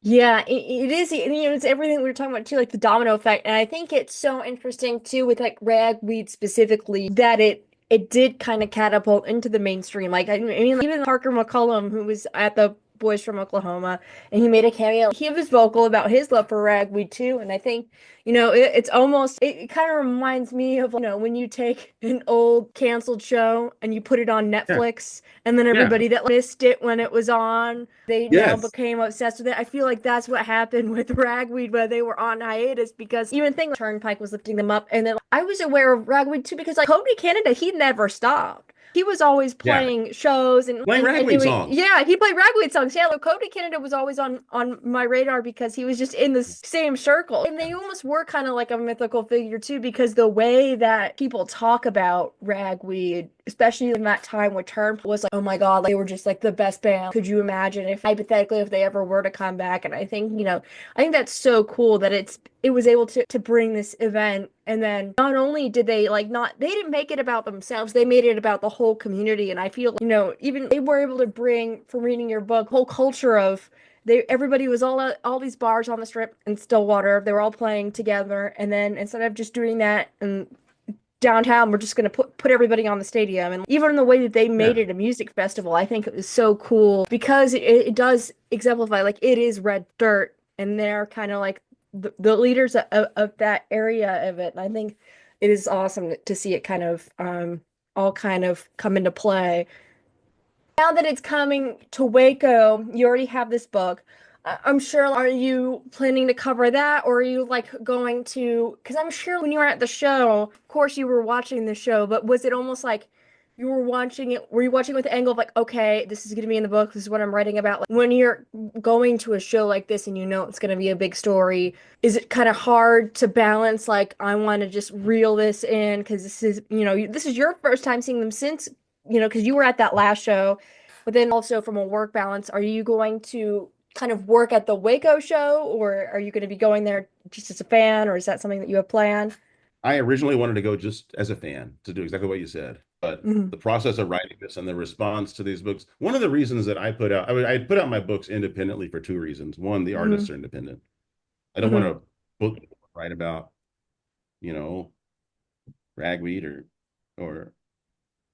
Yeah, it is, it's everything we were talking about too, like the domino effect. And I think it's so interesting too with like ragweed specifically that it did kind of catapult into the mainstream. Like I mean, like, even Parker McCullum, who was at the Boys from Oklahoma, and he made a cameo. He was vocal about his love for ragweed too. And I think, it's almost it kind of reminds me of, when you take an old canceled show and you put it on Yeah. Netflix, and then Yeah. everybody that missed it when it was on, they now Yes. became obsessed with it. I feel like that's what happened with Ragweed when they were on hiatus, because even things like Turnpike was lifting them up. And then I was aware of Ragweed too because like Cody Canada, he never stopped. He was always Yeah. playing shows and Playing and Ragweed doing, songs. yeah, he played Ragweed songs. Yeah, like Cody Canada was always on my radar because he was just in the same circle. And they almost were kind of like a mythical figure too, because the way that people talk about Ragweed, especially in that time when Term was like, oh my God, like, they were just like the best band. Could you imagine if hypothetically if they ever were to come back? And I think, I think that's so cool that it was able to bring this event. And then not only did they like not they didn't make it about themselves, they made it about the whole community. And I feel, even they were able to bring, from reading your book, whole culture of everybody was all at all these bars on the strip in Stillwater. They were all playing together, and then instead of just doing that and downtown, we're just going to put everybody on the stadium. And even the way that they made Yeah. it a music festival, I think it was so cool because it does exemplify like it is red dirt, and they're kind of like the leaders of that area of it. And I think it is awesome to see it kind of all kind of come into play. Now that it's coming to Waco, you already have this book. I'm sure, are you planning to cover that, or are you like going to? Because I'm sure when you were at the show, of course you were watching the show, but was it almost like you were watching it? Were you watching with the angle of like, okay, this is going to be in the book, this is what I'm writing about? Like when you're going to a show like this and you know it's going to be a big story, is it kind of hard to balance like, I want to just reel this in because this is, this is your first time seeing them since, because you were at that last show, but then also from a work balance, are you going to kind of work at the Waco show, or are you going to be going there just as a fan, or is that something that you have planned? I originally wanted to go just as a fan to do exactly what you said, but Hmm. the process of writing this and the response to these books, one of the reasons that I put out, I put out my books independently for two reasons. One, the Hmm. artists are independent. I don't want Hmm. to book write about, you know, Ragweed or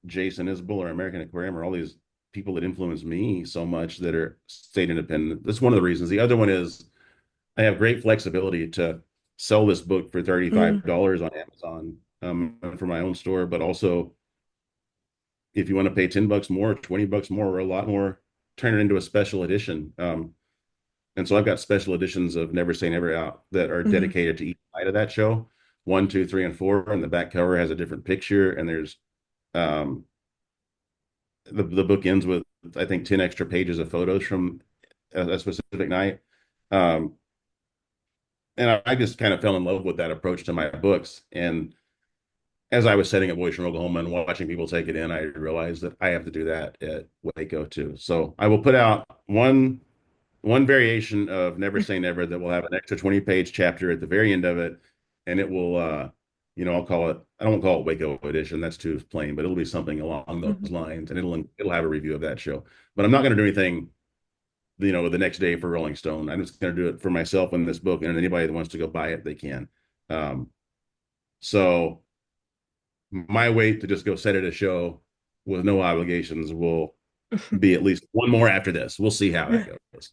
Jason Isbell or American Aquarium or all these people that influence me so much that are state independent. That's one of the reasons. The other one is I have great flexibility to sell this book for Hmm. $35 on Amazon for my own store, but also if you want to pay $10 more, $20 more, or a lot more, turn it into a special edition. And so I've got special editions of Never Say Never out that are Hmm. dedicated to each night of that show. One, two, three, and four. And the back cover has a different picture. And there's um the book ends with I think 10 extra pages of photos from a specific night. Um, and I just kind of fell in love with that approach to my books. And as I was setting up Boys from Oklahoma and watching people take it in, I realized that I have to do that at Waco too. So I will put out one variation of Never Say Never that will have an extra 20-page chapter at the very end of it, and it will I'll call it, I don't call it Waco edition, that's too plain, but it'll be something along those Hmm. lines, and it'll have a review of that show. But I'm not going to do anything the next day for Rolling Stone. I'm just going to do it for myself in this book, and anybody that wants to go buy it, they can. So my wait to just go set at a show with no obligations will be at least one more after this. We'll see how that goes.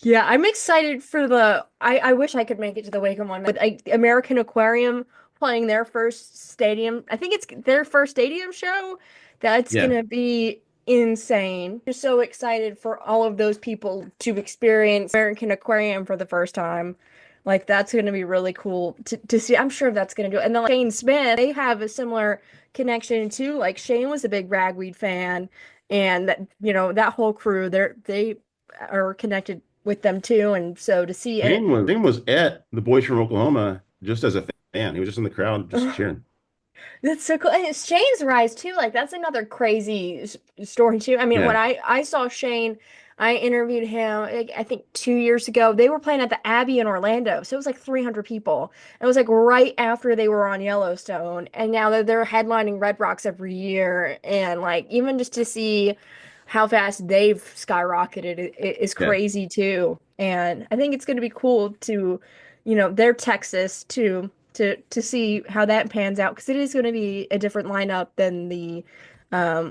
Yeah, I'm excited for the. I wish I could make it to the Waco one with American Aquarium playing their first stadium. I think it's their first stadium show. That's Yeah. gonna be insane. Just so excited for all of those people to experience American Aquarium for the first time. Like that's gonna be really cool to see. I'm sure that's gonna do it. And then like, Shane Smith, they have a similar connection too. Like Shane was a big Ragweed fan, and that that whole crew, they are connected with them too. And so to see it, Shane was at the Boys from Oklahoma just as a fan. He was just in the crowd just cheering. that's so cool. And it's Shane's rise too. Like that's another crazy story too. I mean, when Yeah. I saw Shane, I interviewed him, I think 2 years ago. They were playing at the Abbey in Orlando, so it was like 300 people. It was like right after they were on Yellowstone, and now they're headlining Red Rocks every year. And like even just to see how fast they've skyrocketed is Yeah. crazy too. And I think it's going to be cool to, they're Texas to see how that pans out because it is going to be a different lineup than the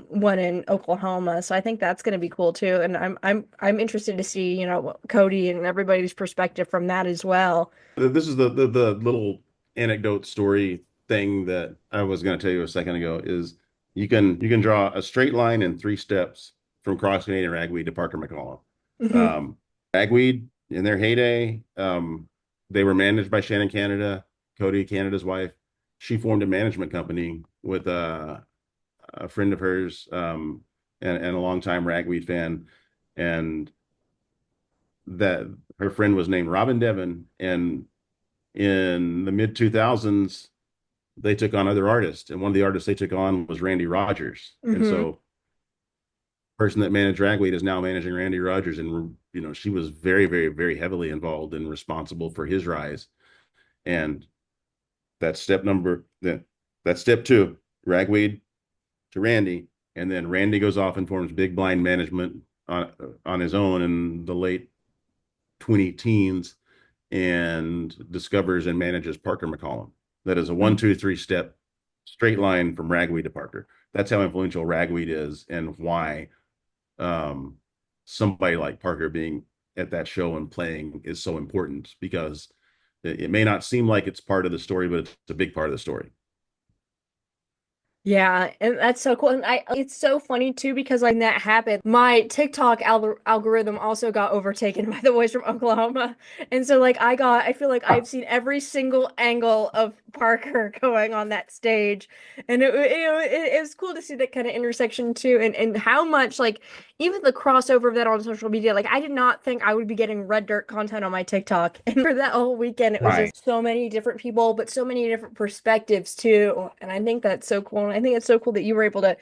one in Oklahoma. So I think that's going to be cool too. And I'm interested to see, Cody and everybody's perspective from that as well. This is the little anecdote story thing that I was going to tell you a second ago is you can draw a straight line in three steps from Cross Canadian Ragweed to Parker McCollum. Hmm. Um, Ragweed in their heyday, they were managed by Shannon Canada, Cody Canada's wife. She formed a management company with a friend of hers, and a longtime Ragweed fan, and that her friend was named Robin Devon, and in the mid 2000s they took on other artists, and one of the artists they took on was Randy Rogers, and Hmm. so the person that managed Ragweed is now managing Randy Rogers, and she was very very very heavily involved and responsible for his rise. And that's that's step two, Ragweed to Randy, and then Randy goes off and forms Big Blind Management on his own in the late 20 teens and discovers and manages Parker McCollum. That is a 1, 2, 3 step straight line from Ragweed to Parker. That's how influential Ragweed is, and why um, somebody like Parker being at that show and playing is so important, because it may not seem like it's part of the story, but it's a big part of the story. Yeah, and that's so cool. And it's so funny too because like that happened, my TikTok algorithm also got overtaken by the boys from Oklahoma. And so like I feel like I've seen every single angle of Parker going on that stage. And it was cool to see that kind of intersection too, and how much like even the crossover of that on social media, like I did not think I would be getting red dirt content on my TikTok. And for that whole weekend, it was Right. just so many different people, but so many different perspectives too. And I think that's so cool. And I think it's so cool that you were able to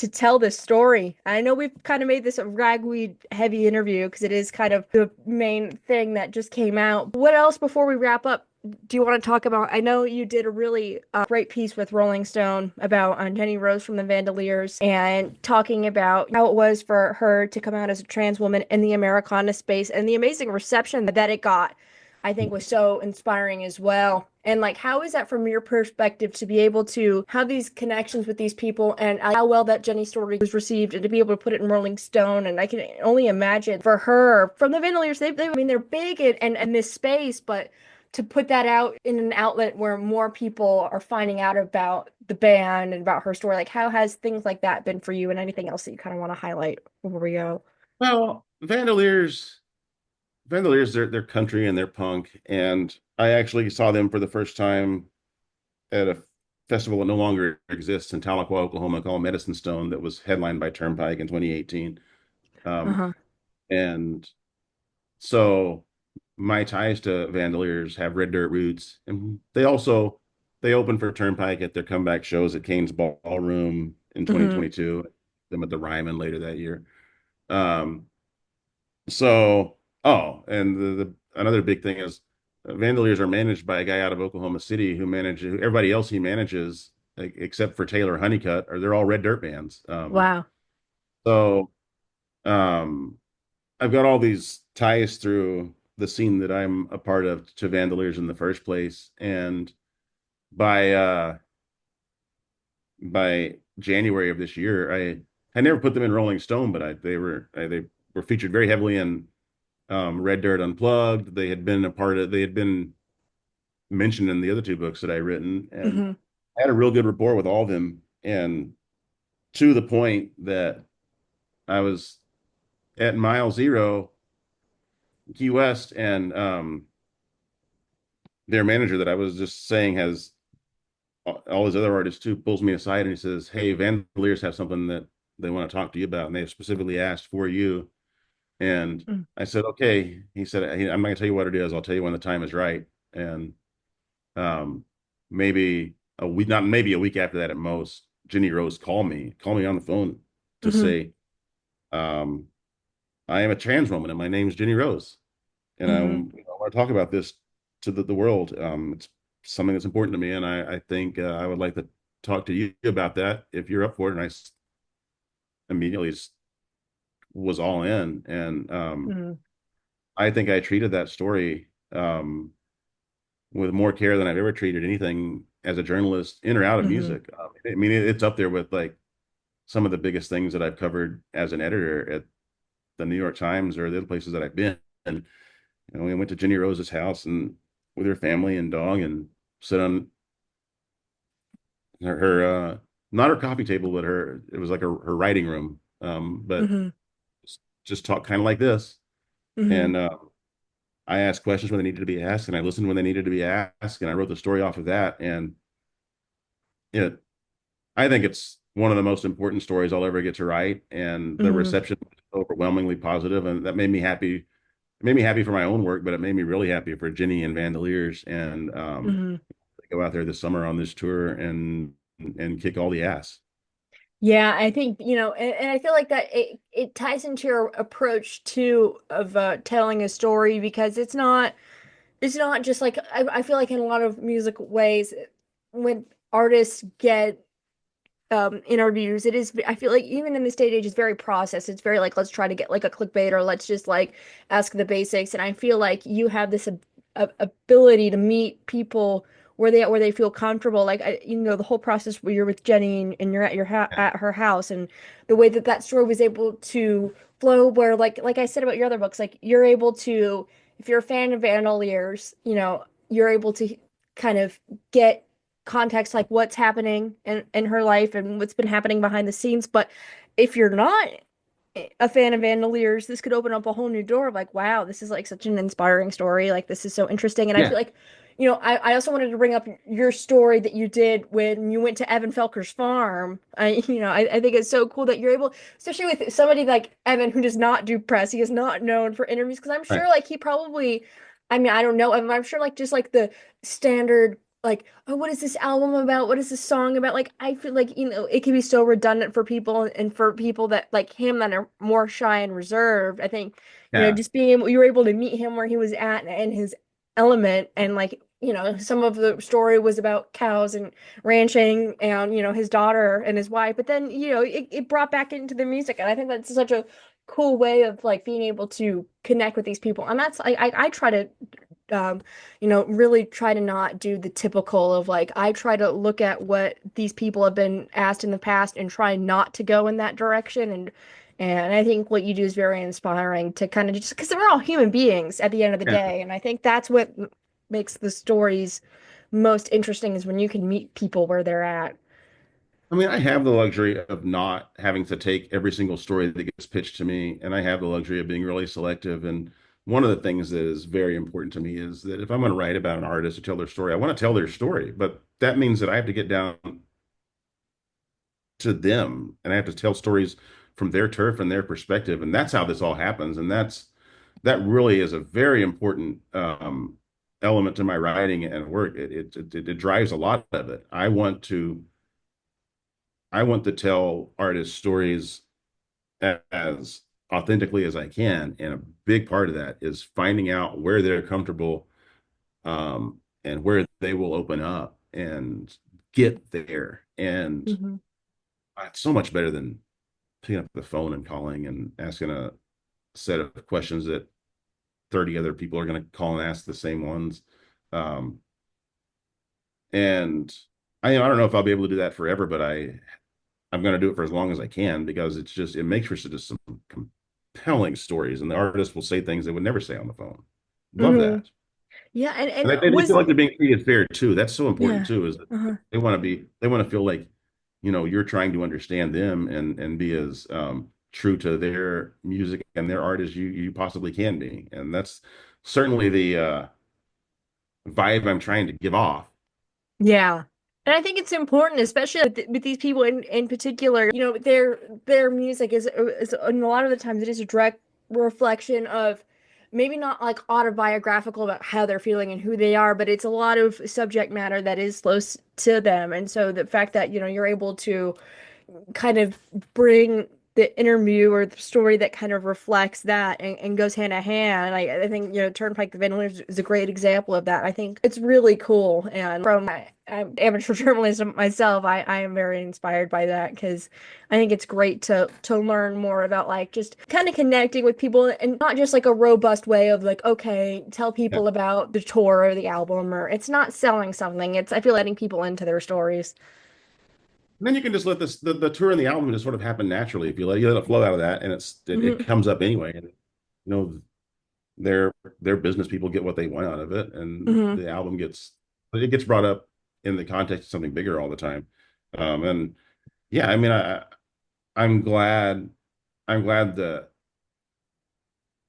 tell this story. I know we've kind of made this a ragweed heavy interview because it is kind of the main thing that just came out. What else before we wrap up? Do you want to talk about? I know you did a really great piece with Rolling Stone about Jenny Rose from the Vandaliers and talking about how it was for her to come out as a trans woman in the Americana space and the amazing reception that it got. I think was so inspiring as well. And like, how is that from your perspective to be able to have these connections with these people and how well that Jenny story was received and to be able to put it in Rolling Stone? And I can only imagine for her from the Vandaliers, I mean, they're big and this space, but to put that out in an outlet where more people are finding out about the band and about her story, like how has things like that been for you and anything else that you kind of want to highlight before we go? Well, Vandaliers, they're country and they're punk, and I actually saw them for the first time at a festival that no longer exists in Tahlequah, Oklahoma, called Medicine Stone, that was headlined by Turnpike in 2018. Um, Uh-huh. and so my ties to Vandaliers have red dirt roots, and they opened for Turnpike at their comeback shows at Kane's Ballroom in Hmm. 2022, them at the Ryman later that year. Um, so and the another big thing is Vandaliers are managed by a guy out of Oklahoma City who manages everybody else he manages, except for Taylor Honeycutt, or they're all red dirt bands. Wow. So um, I've got all these ties through the scene that I'm a part of to Vandaliers in the first place, and by uh, by January of this year, I never put them in Rolling Stone, but they were featured very heavily in Red Dirt Unplugged. They had been mentioned in the other two books that I written, and Hmm. I had a real good rapport with all of them, and to the point that I was at Mile Zero, Key West, and their manager that I was just saying has all his other artists too, pulls me aside and he says, "Hey, Vandaliers have something that they want to talk to you about, and they have specifically asked for you." And I said, "Okay." He said, "I'm not gonna tell you what it is. I'll tell you when the time is right." And um, maybe a week, not maybe a week after that at most, Jenny Rose called me on the phone to Hmm. say, um, "I am a trans woman, and my name's Jenny Rose, and Hmm. I want to talk about this to the world. It's something that's important to me, and I think I would like to talk to you about that if you're up for it." And immediately was all in, and Hmm. I think I treated that story with more care than I've ever treated anything as a journalist, in or out of Hmm. music. I mean, it's up there with like some of the biggest things that I've covered as an editor at the New York Times or the other places that I've been. And we went to Jenny Rose's house and with her family and dog, and sit on her not her coffee table, but it was like her writing room. But Hmm. just talk kind of like this. Hmm. And I asked questions when they needed to be asked, and I listened when they needed to be asked, and I wrote the story off of that. And it I think it's one of the most important stories I'll ever get to write, and the Hmm. reception was overwhelmingly positive, and that made me happy. It made me happy for my own work, but it made me really happy for Ginny and Vandaliers, and Hmm. go out there this summer on this tour and kick all the ass. Yeah, I think, and I feel like that it ties into your approach too of telling a story because it's not just like I feel like in a lot of music ways when artists get interviews. It is, I feel like even in this day and age, it's very processed. It's very like, let's try to get like a clickbait, or let's just like ask the basics. And I feel like you have this ability to meet people where they feel comfortable. Like the whole process where you're with Jenny and you're at your at her house, and the way that that story was able to flow, where like I said about your other books, like you're able to, if you're a fan of Vandaliers, you're able to kind of get context, like what's happening in her life and what's been happening behind the scenes. But if you're not a fan of Vandaliers, this could open up a whole new door of like, wow, this is like such an inspiring story. Like this is so interesting. And I Yeah. feel like, I also wanted to bring up your story that you did when you went to Evan Felker's farm. I think it's so cool that you're able, especially with somebody like Evan who does not do press. He is not known for interviews, because I'm Right. sure like he probably, I mean, I don't know Evan, I'm sure like just like the standard, like, oh, what is this album about? What is this song about? Like, I feel like, it can be so redundant for people, and for people that like him that are more shy and reserved. I think, Yeah. just being able, you were able to meet him where he was at and his element. And like, some of the story was about cows and ranching and, his daughter and his wife. But then, it brought back into the music. And I think that's such a cool way of like being able to connect with these people. And that's, I try to really try to not do the typical of like, I try to look at what these people have been asked in the past and try not to go in that direction. And I think what you do is very inspiring to kind of, just because we're all human beings at the end of the Yeah. day. And I think that's what makes the stories most interesting, is when you can meet people where they're at. I mean, I have the luxury of not having to take every single story that gets pitched to me, and I have the luxury of being really selective. And one of the things that is very important to me is that if I'm going to write about an artist or tell their story, I want to tell their story. But that means that I have to get down to them, and I have to tell stories from their turf and their perspective. And that's how this all happens. And that really is a very important element to my writing and work. It drives a lot of it. I want to tell artists stories as authentically as I can. And a big part of that is finding out where they're comfortable, and where they will open up and get there. And Hmm. it's so much better than picking up the phone and calling and asking a set of questions that 30 other people are going to call and ask the same ones. Um, and I don't know if I'll be able to do that forever, but I'm going to do it for as long as I can, because it makes for just some compelling stories, and the artist will say things they would never say on the phone. Love Hmm. that. Yeah. And, And and they feel was, like they're being treated fair too. That's so important yeah. too, is that Uh-huh. they want to feel like, you're trying to understand them and be as true to their music and their art as you possibly can be. And that's certainly the vibe I'm trying to give off. Yeah. And I think it's important, especially with these people in particular, their music is, and a lot of the times it is a direct reflection of, maybe not like autobiographical about how they're feeling and who they are, but it's a lot of subject matter that is close to them. And so the fact that, you're able to kind of bring the interview or the story that kind of reflects that, and goes hand in hand. I think, Turnpike the Vandaliers is a great example of that. I think it's really cool. And from I'm amateur journalism myself, I am very inspired by that, because I think it's great to learn more about like just kind of connecting with people, and not just like a robust way of like, okay, tell Yeah. people about the tour or the album, or it's not selling something. It's, I feel, letting people into their stories. And then you can just let the tour and the album just sort of happen naturally. If you let it flow out of that, and it Hmm. comes up anyway. And know, their business people get what they want out of it, and Hmm. the album gets brought up in the context of something bigger all the time. And yeah, I mean, I'm glad I'm glad to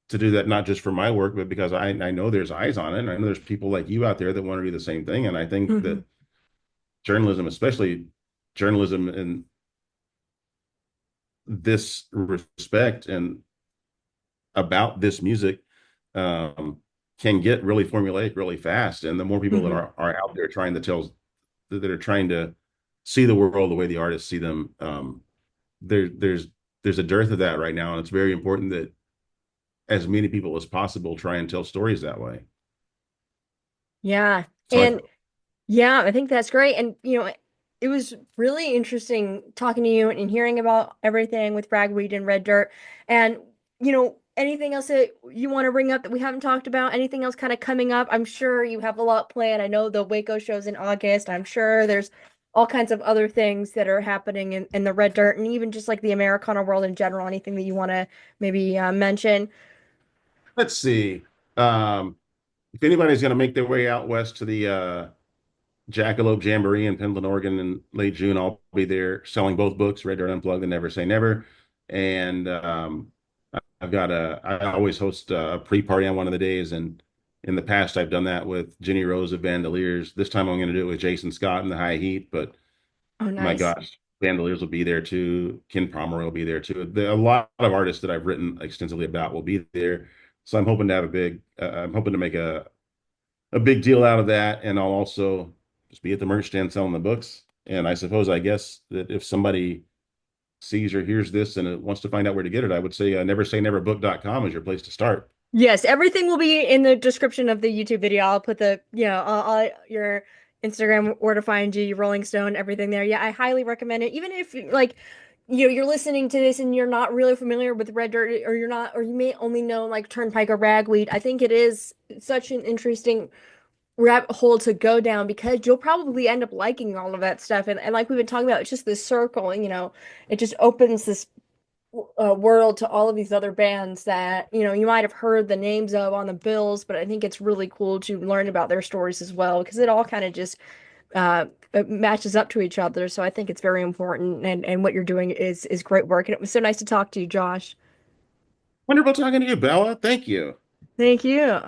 do that, not just for my work, but because I know there's eyes on it, and I know there's people like you out there that want to do the same thing. And I think Hmm. that journalism, especially journalism in this respect and about this music, um, can get really formulaic really fast. And the more people that Hmm. are out there trying to that are trying to see the world the way the artists see them, there's a dearth of that right now, and it's very important that as many people as possible try and tell stories that way. Yeah. So I And yeah, I think that's great. And it was really interesting talking to you and hearing about everything with ragweed and red dirt. And, anything else that you want to bring up that we haven't talked about? Anything else kind of coming up? I'm sure you have a lot planned. I know the Waco show's in August. I'm sure there's all kinds of other things that are happening in the red dirt and even just like the Americana world in general. Anything that you want to maybe mention? Let's see. Um, if anybody's going to make their way out west to the Jackalope Jamboree in Pendleton, Oregon in late June, I'll be there selling both books, Red Dirt Unplugged and Never Say Never. And I always host a pre-party on one of the days. And in the past, I've done that with Ginny Rose of Vandaliers. This time I'm going to do it with Jason Scott in the High Heat. But Oh, my nice. gosh, Vandaliers will be there too. Ken Pomeroy will be there too. A lot of artists that I've written extensively about will be there. So I'm hoping to have I'm hoping to make a big deal out of that. And I'll also just be at the merch stand selling the books. And I guess that if somebody sees or hears this and wants to find out where to get it, I would say neversayneverbook.com is your place to start. Yes, everything will be in the description of the YouTube video. I'll put your Instagram, where to find you, your Rolling Stone, everything there. Yeah, I highly recommend it. Even if like you're listening to this and you're not really familiar with Red Dirt, or you're not, or you may only know like Turnpike or Ragweed. I think it is such an interesting rabbit hole to go down because you'll probably end up liking all of that stuff. And like we've been talking about, it's just this circle, and it just opens this world to all of these other bands that you might have heard the names of on the bills, but I think it's really cool to learn about their stories as well because it all kind of just it matches up to each other. So I think it's very important, and what you're doing is great work. And it was so nice to talk to you, Josh. Wonderful talking to you, Bella. Thank you. Thank you.